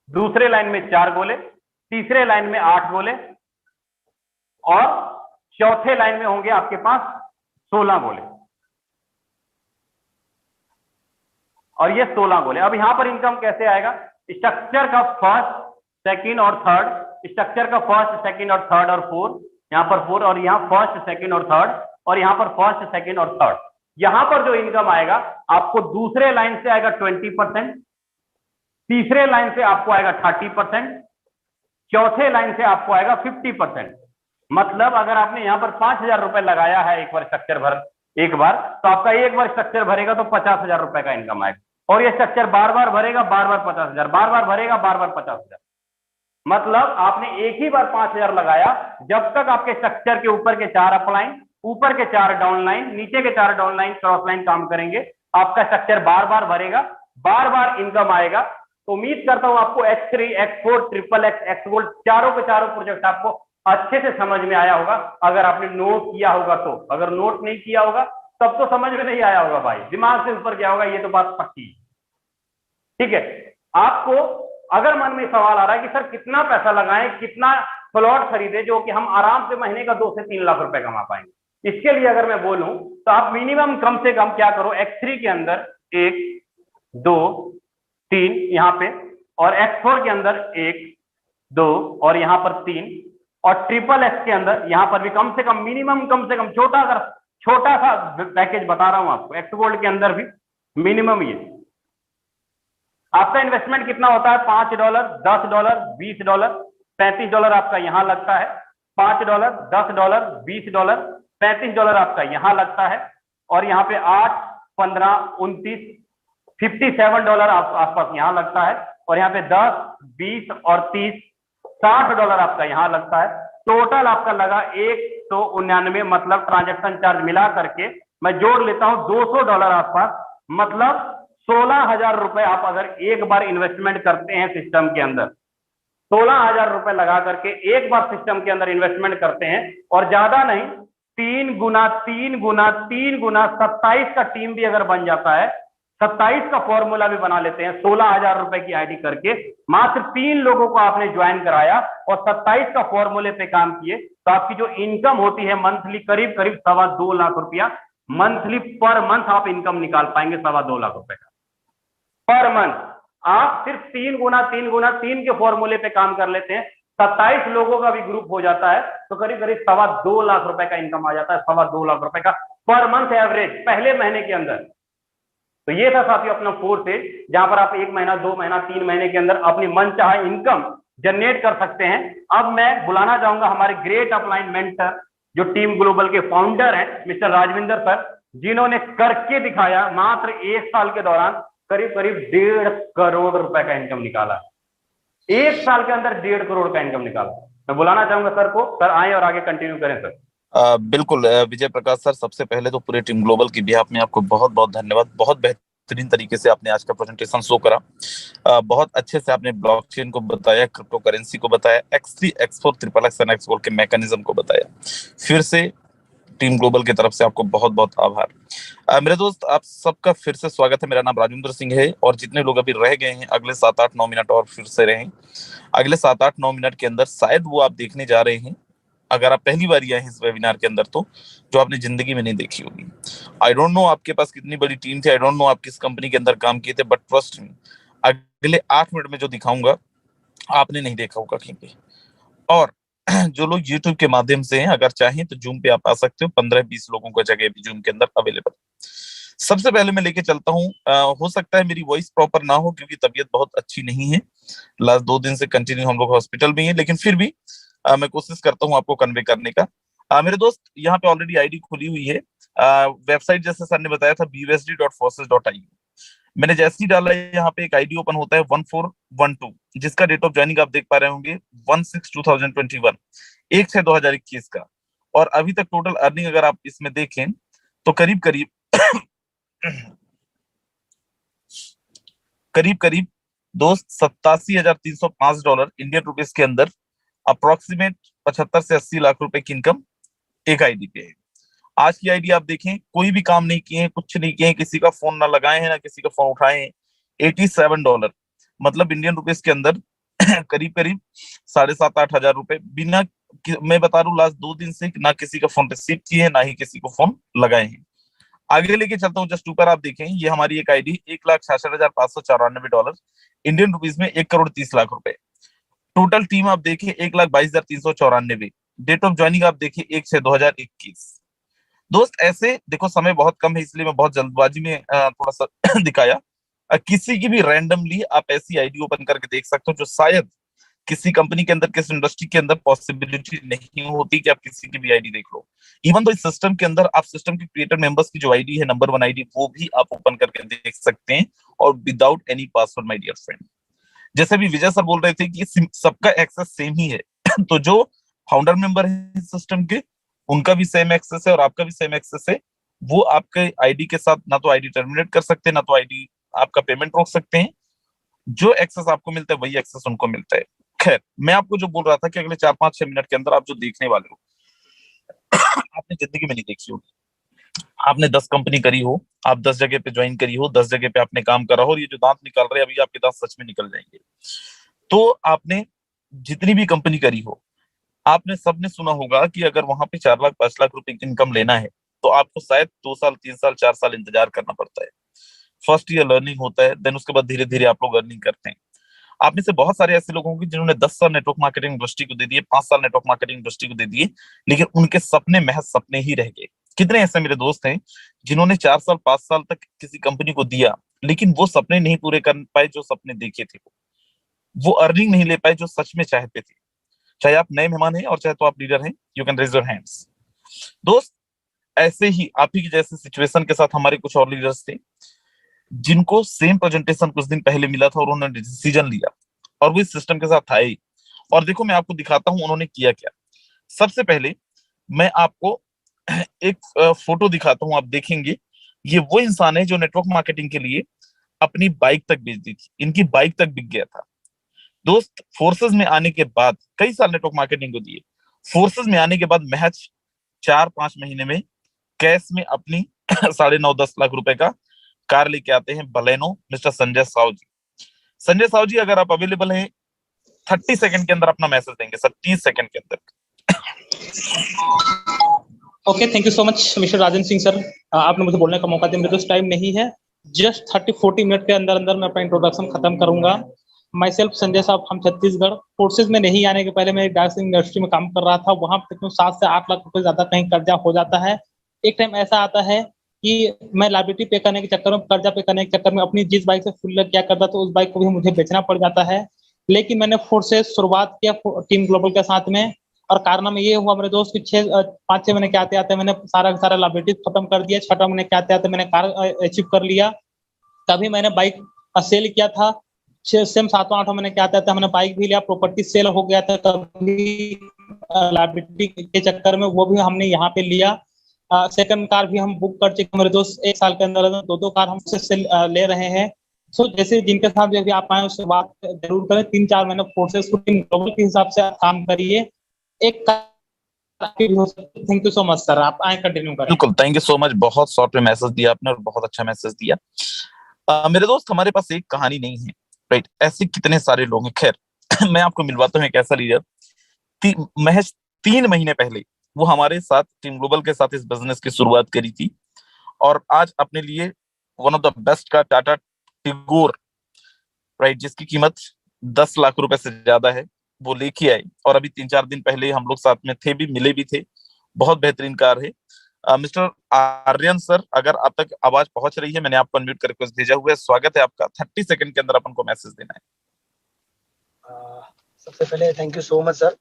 दूसरे लाइन में 4 गोले, तीसरे लाइन में 8 गोले, और चौथे लाइन में होंगे आपके पास 16 गोले, और ये 16 गोले। अब यहां पर इनकम कैसे आएगा? स्ट्रक्चर का फर्स्ट, सेकंड और थर्ड, स्ट्रक्चर का फर्स्ट, सेकंड और थर्ड और 4, यहां पर 4, और यहां फर्स्ट, सेकंड और थर्ड, और यहां पर फर्स्ट, सेकंड और थर्ड। यहां पर जो इनकम आएगा आपको दूसरे लाइन से आएगा 20%, तीसरे लाइन से आपको आएगा 30%, चौथे लाइन से आपको आएगा 50%। मतलब अगर आपने यहां पर 5,000 रुपए लगाया है एक बार स्ट्रक्चर भर, एक बार, तो आपका एक बार स्ट्रक्चर भरेगा तो 50,000 रुपए का इनकम आएगा। और ये स्ट्रक्चर बार बार भरेगा, बार बार 50,000, बार बार भरेगा, बार बार 50,000। मतलब आपने एक ही बार 5,000 लगाया, जब तक आपके स्ट्रक्चर के ऊपर के 4 अपलाइन, ऊपर के 4 डाउन लाइन, नीचे के 4 डाउन लाइन, क्रॉस लाइन काम करेंगे, आपका स्ट्रक्चर बार बार भरेगा, बार बार इनकम आएगा। तो उम्मीद करता हूं आपको X3, X4, XXX, x gold चारों के चारों प्रोजेक्ट आपको अच्छे से समझ में आया होगा, अगर आपने नोट किया होगा तो। अगर नोट नहीं किया होगा तब तो समझ में नहीं आया होगा भाई, दिमाग से ऊपर गया होगा, ये तो बात पक्की। ठीक है, आपको अगर मन में सवाल आ रहा है कि सर कितना पैसा लगाएं, कितना प्लॉट खरीदे जो कि हम आराम से महीने का 2 से 3 लाख रुपए कमा पाएंगे, इसके लिए अगर मैं बोलूं तो आप मिनिमम कम से कम क्या करो, X3 के अंदर 1, 2, 3 यहां पे, और X4 के अंदर 1, 2 और यहां पर 3, और XXX के अंदर यहां पर भी कम से कम मिनिमम, कम से कम छोटा सा पैकेज बता रहा हूं आपको, एक्स गोल्ड के अंदर भी मिनिमम ये आपका इन्वेस्टमेंट कितना होता है? $5, $10, $20, $35 आपका यहां लगता है। $5, $10, $20, $35 आपका यहां लगता है, और यहां पे 8, 15, 29, $57 आसपास यहां लगता है, और यहां पे 10, 20 और 30, $60 आपका यहां लगता है। टोटल आपका लगा 199, मतलब ट्रांजैक्शन चार्ज मिला करके मैं जोड़ लेता हूं $200 आसपास। मतलब 16,000 रुपए आप अगर एक बार इन्वेस्टमेंट करते हैं सिस्टम के अंदर, 16,000 रुपए लगा करके एक बार सिस्टम के अंदर इन्वेस्टमेंट करते हैं, और ज्यादा नहीं, 3 गुना 3 गुना 3 गुना 27 का टीम भी अगर बन जाता है, 27 का फॉर्मूला भी बना लेते हैं, 16,000 रुपए की आईडी करके मात्र 3 लोगों को आपने ज्वाइन कराया और 27 का फॉर्मूले पे काम किए, तो आपकी जो इनकम होती है मंथली करीब करीब 2.25 लाख रुपया मंथली पर मंथ आप इनकम निकाल पाएंगे। 2.25 लाख रुपए का पर मंथ। आप सिर्फ 3 गुना 3 गुना 3 के फॉर्मूले पे काम कर लेते हैं, 27 लोगों का भी ग्रुप हो जाता है, तो करीब करीब 2.25 लाख रुपए का इनकम आ जाता है। 2.25 लाख रुपए का पर मंथ एवरेज पहले महीने के अंदर। तो ये था साथियों अपना फोर्सेज, जहां पर आप 1 महीना, 2 महीना, 3 महीने के अंदर अपनी मनचाहा इनकम जनरेट कर सकते हैं। अब मैं बुलाना चाहूंगा हमारे ग्रेट अपलाइन मेंटर, जो टीम ग्लोबल के फाउंडर हैं, मिस्टर राजविंदर सर, जिन्होंने करके दिखाया मात्र 1 साल के दौरान करीब करीब 1.5 करोड़ रुपए का इनकम निकाला। 1 साल के अंदर 1.5 करोड़ का इनकम निकाला। मैं बुलाना चाहूंगा सर को। सर आए और आगे कंटिन्यू करें सर। बिल्कुल विजय प्रकाश सर, सबसे पहले तो पूरे टीम ग्लोबल की बिहाफ में आपको बहुत बहुत धन्यवाद। बहुत बेहतरीन तरीके से आपने आज का प्रेजेंटेशन शो करा। बहुत अच्छे से आपने ब्लॉकचेन को बताया, क्रिप्टो करेंसी को बताया, X3, X4, XXX and X के मैकेनिज्म को बताया। फिर से टीम ग्लोबल की तरफ से आपको बहुत बहुत आभार। मेरे दोस्त, आप सबका फिर से स्वागत है। मेरा नाम राजेंद्र सिंह है और जितने लोग अभी रह गए हैं अगले 7-8-9 मिनट और फिर से रहें। अगले 7-8-9 मिनट के अंदर शायद वो आप देखने जा रहे हैं, अगर आप पहली बार आए हैं इस वेबिनार के अंदर, तो जो आपने जिंदगी में नहीं देखी होगी। आई डोंट नो आपके पास कितनी बड़ी टीम थी, आई डोंट नो आप किस कंपनी के अंदर काम किए थे, बट ट्रस्ट मी, अगले 8 मिनट में जो दिखाऊंगा आपने नहीं देखा होगा कहीं पे। और जो लोग YouTube के माध्यम से हैं, अगर चाहें तो जूम पे आप आ सकते हो। 15-20 लोगों का जगह भी जूम के अंदर अवेलेबल। सबसे पहले मैं लेके चलता हूँ, हो सकता है मेरी वॉइस प्रॉपर ना हो क्योंकि तबीयत बहुत अच्छी नहीं है। लास्ट 2 दिन से कंटिन्यू हम लोग हॉस्पिटल में हैं, लेकिन फिर भी मैं कोशिश करता हूँ आपको कन्वे करने का। मेरे दोस्त, यहाँ पे ऑलरेडी आईडी खुली हुई है। वेबसाइट जैसे सर ने बताया था busd.forces.io। मैंने जैसे ही डाला यहाँ पे एक आईडी ओपन होता है 1412, जिसका डेट ऑफ ज्वाइनिंग आप देख पा रहे होंगे 16/2021, 1/6/2021 का। और अभी तक टोटल अर्निंग अगर आप इसमें देखें तो करीब करीब दोस्त $87,305 इंडियन रुपीस के अंदर अप्रोक्सीमेट 75 से 80 लाख रुपए की इनकम एक आईडी पे है। आज की आईडी आप देखें, कोई भी काम नहीं किए हैं, कुछ नहीं किए हैं, किसी का फोन ना लगाए हैं ना किसी का फोन उठाए हैं। $87, मतलब इंडियन रुपीस के अंदर करीब करीब 7,500-8 हजार रुपए बिना, मैं बता रहा हूँ लास्ट 2 दिन से ना किसी का फोन रिसीव किए हैं ना ही किसी को फोन लगाए हैं। आगे लेके चलता हूँ, जस्ट ऊपर आप देखें, ये हमारी एक आईडी $1,66,594 इंडियन रुपीस में 1,30,00,000 रुपए। टोटल टीम आप देखिए 1,22,394। डेट ऑफ ज्वाइनिंग आप देखिए 1/6/2021। दोस्त ऐसे देखो, समय बहुत कम है इसलिए मैं बहुत जल्दबाजी में थोड़ा सा दिखाया। किसी की भी रैंडमली आप ऐसी आईडी ओपन करके देख सकते हो जो शायद किसी कंपनी के अंदर, किसी इंडस्ट्री के अंदर पॉसिबिलिटी नहीं होती कि आप किसी की भी आईडी देख लो। इवन तो इस सिस्टम के अंदर आप सिस्टम के क्रिएटर मेंबर्स की जो आईडी है, नंबर 1 आईडी, वो भी आप ओपन करके देख सकते हैं और without any password, my dear friend. जैसे भी विजय सर बोल रहे थे कि सबका एक्सेस सेम ही है तो जो फाउंडर मेंबर है सिस्टम के, उनका भी सेम एक्सेस है और आपका भी सेम एक्सेस है। वो आपके आईडी के साथ ना तो आईडी टर्मिनेट कर सकते हैं, ना तो आईडी आपका पेमेंट रोक सकते हैं। जो एक्सेस आपको मिलता है वही एक्सेस उनको मिलता है। खैर, मैं आपको जो बोल रहा था कि अगले 4-5-6 मिनट के अंदर आप जो देखने वाले हो आपने जिंदगी में नहीं देखी होगी। आपने 10 कंपनी करी हो, आप 10 जगह पे ज्वाइन करी हो, 10 जगह पे आपने काम करा हो, और ये जो दांत निकल रहे हैं अभी आपके दांत सच में निकल जाएंगे। तो आपने जितनी भी कंपनी करी हो, आपने सबने सुना होगा कि अगर वहां पे 4 लाख 5 लाख रुपए की इनकम लेना है तो आपको शायद 2 साल 3 साल 4 साल इंतजार करना पड़ता है। फर्स्ट ईयर लर्निंग होता है, देन उसके बाद धीरे धीरे आप लोग अर्निंग करते हैं। आप में से बहुत सारे ऐसे लोग होंगे जिन्होंने 10 साल नेटवर्क मार्केटिंग इंडस्ट्री को दे दिए, 5 साल नेटवर्क मार्केटिंग इंडस्ट्री को दे दिए, लेकिन उनके सपने महज सपने ही रह गए। कितने ऐसे मेरे दोस्त हैं जिन्होंने 4 साल 5 साल तक किसी कंपनी को दिया, लेकिन वो सपने नहीं पूरे कर पाए जो सपने देखे थे। वो अर्निंग नहीं ले पाए जो सच में चाहते थे। चाहे आप नए मेहमान हैं और चाहे तो आप लीडर हैं, you can raise your hands. दोस्त, ऐसे ही आप ही की जैसे सिचुएशन के साथ हमारे कुछ और लीडर्स थे जिनको सेम प्रेजेंटेशन कुछ दिन पहले मिला था और उन्होंने डिसीजन लिया और वो इस सिस्टम के साथ आए। और देखो, मैं आपको दिखाता हूं उन्होंने किया क्या। सबसे पहले मैं आपको एक फोटो दिखाता हूं, आप देखेंगे ये वो इंसान है जो नेटवर्क मार्केटिंग के लिए अपनी बाइक तक बेच दी थी। इनकी बाइक तक बिक गया था। दोस्त, फोर्सेस में आने के बाद कई साल नेटवर्क मार्केटिंग को दिए, फोर्सेस में आने के बाद महज 4-5 महीने में कैश में अपनी 9.5-10 लाख रुपए का कार लेके आते हैं, बलेनो, मिस्टर संजय साव जी। संजय साव जी, अगर आप अवेलेबल हैं 30 सेकंड के अंदर अपना मैसेज देंगे सर, 30 सेकंड के अंदर। Okay, thank you so much mister Rajendra Singh sir, आपने मुझे बोलने का मौका दिया। मेरे पास टाइम नहीं है, जस्ट 30-40 मिनट के अंदर अंदर मैं अपना इंट्रोडक्शन खत्म करूंगा। माई सेल्फ संजय साहब, हम छत्तीसगढ़। फोर्सेज में नहीं आने के पहले मैं डांस इंडस्ट्री में काम कर रहा था। वहां पे 7 से 8 लाख रुपए ज्यादा कहीं कर्जा हो जाता है। एक टाइम ऐसा आता है कि मैं लाइबिलिटी पे करने के चक्कर में, कर्जा पे करने के चक्कर में अपनी जिस बाइक से फुल क्या करता था उस बाइक को भी मुझे बेचना पड़ जाता है। लेकिन मैंने फोर्सेस शुरुआत किया टीम ग्लोबल के साथ में, और कारनामा ये हुआ मेरे दोस्त की 5-6 महीने के आते आते मैंने सारा लाइबिलिटीज खत्म कर दिया। 6वां महीने के आते आते मैंने कार अचीव कर लिया। तभी मैंने बाइक सेल किया था। 7वां 8वां महीने के आते आते हमने बाइक भी लिया, प्रॉपर्टी सेल हो गया था। तभी लाइबिलिटी के चक्कर में वो भी हमने यहाँ पे लिया। सेकंड कार भी हम बुक कर चुके मेरे दोस्त। 1 साल के अंदर 2 कार हम उससे ले रहे हैं। सो जैसे जिनके साथ भी आप आए उससे बात जरूर करें। 3-4 महीने फोर्सेस को टीम ग्लोबल के हिसाब से काम करिए। एक thank you so much sir, आप आए कंटिन्यू करें। बिल्कुल, थैंक यू सो मच। बहुत शॉर्ट में मैसेज दिया आपने और बहुत अच्छा मैसेज दिया। मेरे दोस्त, हमारे पास एक कहानी नहीं है, राइट? ऐसे कितने सारे लोग हैं। खैर मैं आपको मिलवाता हूँ एक ऐसा लीडर। महज 3 महीने पहले वो हमारे साथ टीम ग्लोबल के साथ इस बिजनेस की शुरुआत करी थी और आज अपने लिए वन ऑफ द बेस्ट का टाटा टिगोर, राइट, जिसकी कीमत 10 लाख रुपए से ज्यादा है, वो लेके आए। और अभी 3-4 दिन पहले हम लोग साथ में थे भी, मिले भी थे। बहुत बेहतरीन कार है। मिस्टर आर्यन सर, अगर आप तक आवाज पहुंच रही है, मैंने आपको अनम्यूट कर रिक्वेस्ट भेजा हुआ है। स्वागत है आपका। 30 सेकंड के अंदर अपन को मैसेज देना है। सबसे पहले thank you so much sir.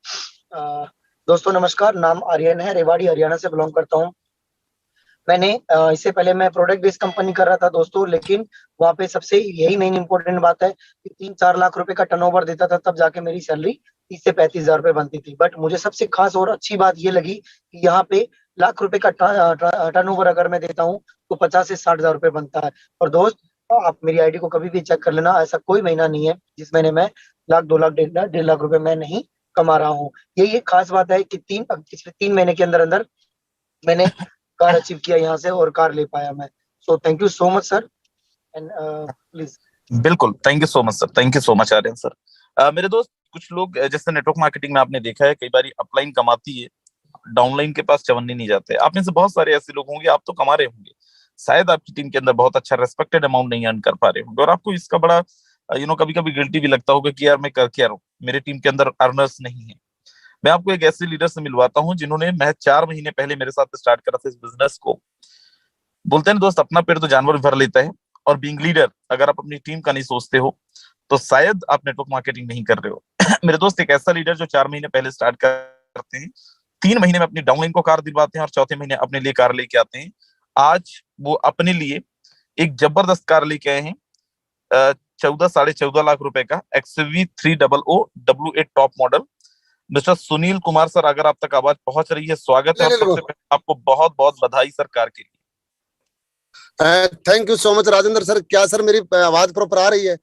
दोस्तों नमस्कार, नाम आर्यन है, रेवाड़ी हरियाणा से बिलोंग करता हूँ। मैंने इससे पहले मैं प्रोडक्ट बेस्ड कंपनी कर रहा था दोस्तों, लेकिन वहाँ पे सबसे यही मेन इंपॉर्टेंट बात है कि 3-4 लाख रुपए का टर्नओवर देता था, तब जाके मेरी सैलरी 30 से 35 हजार रुपए बनती थी। बट मुझे सबसे खास और अच्छी बात ये लगी कि यहाँ पे लाख रुपए का टर्नओवर अगर मैं देता हूँ तो 50 से 60 हजार रुपए बनता है। और दोस्त आप मेरी आईडी को कभी भी चेक कर लेना, ऐसा कोई महीना नहीं है जिस महीने में 1 लाख 2 लाख 1.5 लाख रुपए मैं नहीं कमा रहा हूँ। यही एक खास बात है कि पिछले 3 महीने के अंदर अंदर मैंने कार अचीव किया यहाँ से और कार ले पाया मैं। So thank you so much sir and please. बिल्कुल, thank you so much sir. Thank you so much Aryan sir. मेरे दोस्त, कुछ लोग जैसे नेटवर्क मार्केटिंग में आपने देखा है कई बार अपलाइन कमाती है, डाउनलाइन के पास चवन्नी नहीं जाते। आप में से बहुत सारे ऐसे लोग होंगे, आप तो कमा रहे होंगे, शायद आपकी टीम के अंदर बहुत अच्छा रेस्पेक्टेड अमाउंट नहीं अर्न कर पा रहे होंगे और आपको इसका बड़ा कभी कभी गिल्टी भी लगता होगा कि यार मैं कर क्या रहा हूँ, मेरे टीम के अंदर अर्नर्स नहीं है। मैं आपको एक ऐसे लीडर से मिलवाता हूँ जिन्होंने महज 4 महीने पहले मेरे साथ स्टार्ट करा था इस बिजनेस को। बोलते हैं दोस्त, अपना पेट तो जानवर भर लेता है। और बीइंग लीडर, अगर आप अपनी टीम का नहीं सोचते हो तो शायद आप नेटवर्क मार्केटिंग नहीं कर रहे हो। मेरे दोस्त, एक ऐसा लीडर जो 4 महीने पहले स्टार्ट करते हैं, 3 महीने में अपनी डाउनलाइन को कार दिलवाते हैं और चौथे महीने अपने लिए कार लेके आते हैं। आज वो अपने लिए एक जबरदस्त कार लेके आए हैं, 14-14.5 लाख रुपए का XUV300 W8 top model. Mister Sunil Kumar sir, अगर आप तक आवाज पहुंच रही है, स्वागत है। और सबसे पहले आपको बहुत बहुत बधाई सर कार के लिए। Thank you so much Rajendra sir. क्या सर मेरी आवाज प्रॉपर आ रही है?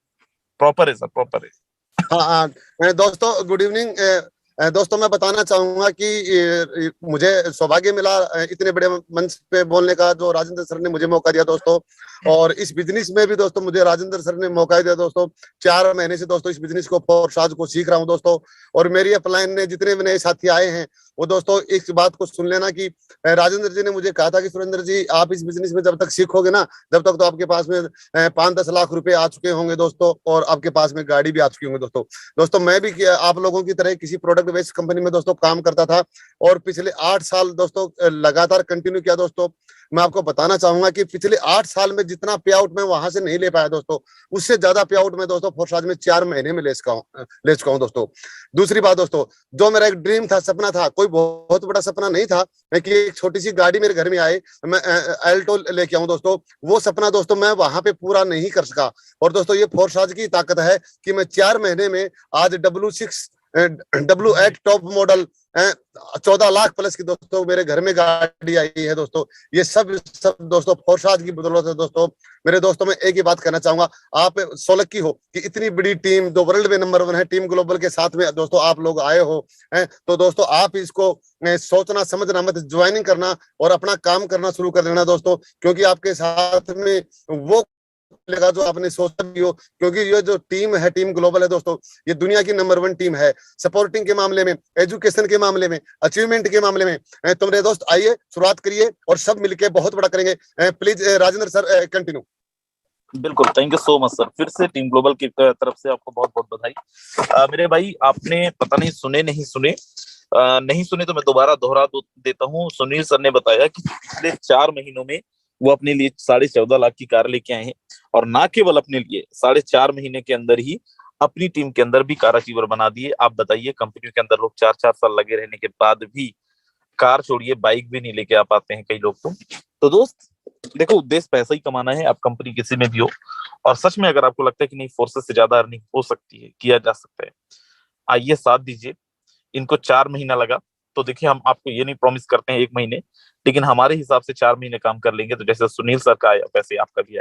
प्रॉपर है सर, प्रॉपर है। हाँ दोस्तों, गुड इवनिंग। दोस्तों मैं बताना चाहूंगा कि मुझे सौभाग्य मिला इतने बड़े मंच पे बोलने का, जो राजेंद्र सर ने मुझे मौका दिया दोस्तों। और इस बिजनेस में भी दोस्तों मुझे राजेंद्र सर ने मौका दिया दोस्तों। 4 महीने से दोस्तों इस बिजनेस को फोर्साज को सीख रहा हूँ दोस्तों। और मेरी अपलाइन ने जितने भी नए साथी आए हैं वो दोस्तों इस बात को सुन लेना कि राजेंद्र जी ने मुझे कहा था कि सुरेंद्र जी, आप इस बिजनेस में जब तक सीखोगे ना, जब तक तो आपके पास में 5-10 लाख रुपए आ चुके होंगे दोस्तों, और आपके पास में गाड़ी भी आ चुकी होंगे दोस्तों। मैं भी आप लोगों की तरह किसी प्रोडक्ट बेस्ड कंपनी में दोस्तों काम करता था और पिछले 8 साल दोस्तों लगातार कंटिन्यू किया दोस्तों। मैं आपको बताना चाहूंगा कि पिछले 8 साल में जितना पे आउट मैं वहां से नहीं ले पाया दोस्तों, उससे ज्यादा पे आउट मैं दोस्तों फोर्साज में 4 महीने में ले चुका हूं दोस्तों। दूसरी बात दोस्तों, जो मेरा एक ड्रीम था, सपना था, कोई बहुत बड़ा सपना नहीं था कि एक छोटी सी गाड़ी मेरे घर में आए, मैं अल्टो लेके आऊं दोस्तों, वो सपना दोस्तों मैं वहां पे पूरा नहीं कर सका। और दोस्तों ये फोर्साज की ताकत है कि मैं 4 महीने में आज W8 top model 14 lakh plus की दोस्तों मेरे घर में गाड़ी आई है दोस्तों। ये सब दोस्तों फोर्साज की बदौलत है दोस्तों। मेरे दोस्तों मैं एक ही बात कहना चाहूंगा, आप सोलक्की हो कि इतनी बड़ी टीम, जो वर्ल्ड में नंबर 1 है, टीम ग्लोबल के साथ में दोस्तों आप लोग आए हो हैं। तो दोस्तों आप इसको सोचना समझना मत, ज्वाइनिंग करना और अपना काम करना शुरू कर देना दोस्तों, क्योंकि आपके साथ में वो लगा जो आपने सोचा भी हो। क्योंकि ये जो टीम है, टीम ग्लोबल है दोस्तों, ये दुनिया की नंबर 1 टीम है, सपोर्टिंग के मामले में, एजुकेशन के मामले में, अचीवमेंट के मामले में। तो मेरे दोस्त आइए, शुरुआत करिए और सब मिलके बहुत बड़ा करेंगे। Please Rajendra sir continue. बिल्कुल, thank you so much sir. फिर से टीम ग्लोबल की तरफ से आपको बहुत बहुत बधाई। मेरे भाई, आपने पता नहीं सुने नहीं सुने, नहीं सुने तो मैं दोबारा दोहरा देता हूँ। सुनील सर ने बताया कि पिछले 4 महीनों में वो अपने लिए 14.5 लाख की कार लेके आए हैं, और ना केवल अपने लिए 4.5 महीने के अंदर ही अपनी टीम के अंदर भी कार अचीवर बना दिए। आप बताइए, कंपनियों के अंदर लोग 4-4 साल लगे रहने के बाद भी कार छोड़िए बाइक भी नहीं लेके आ पाते हैं कई लोग तो दोस्त देखो, उद्देश्य पैसा ही कमाना है, आप कंपनी किसी में भी हो। और सच में अगर आपको लगता है कि नहीं, फोर्सेस से ज्यादा अर्निंग हो सकती है, किया जा सकता है, आइए साथ दीजिए। इनको 4 महीना लगा, तो देखिए हम आपको ये नहीं प्रॉमिस करते हैं 1 महीने, लेकिन हमारे हिसाब से 4 महीने काम कर लेंगे तो जैसे सुनील सर का आया वैसे आपका भी आया।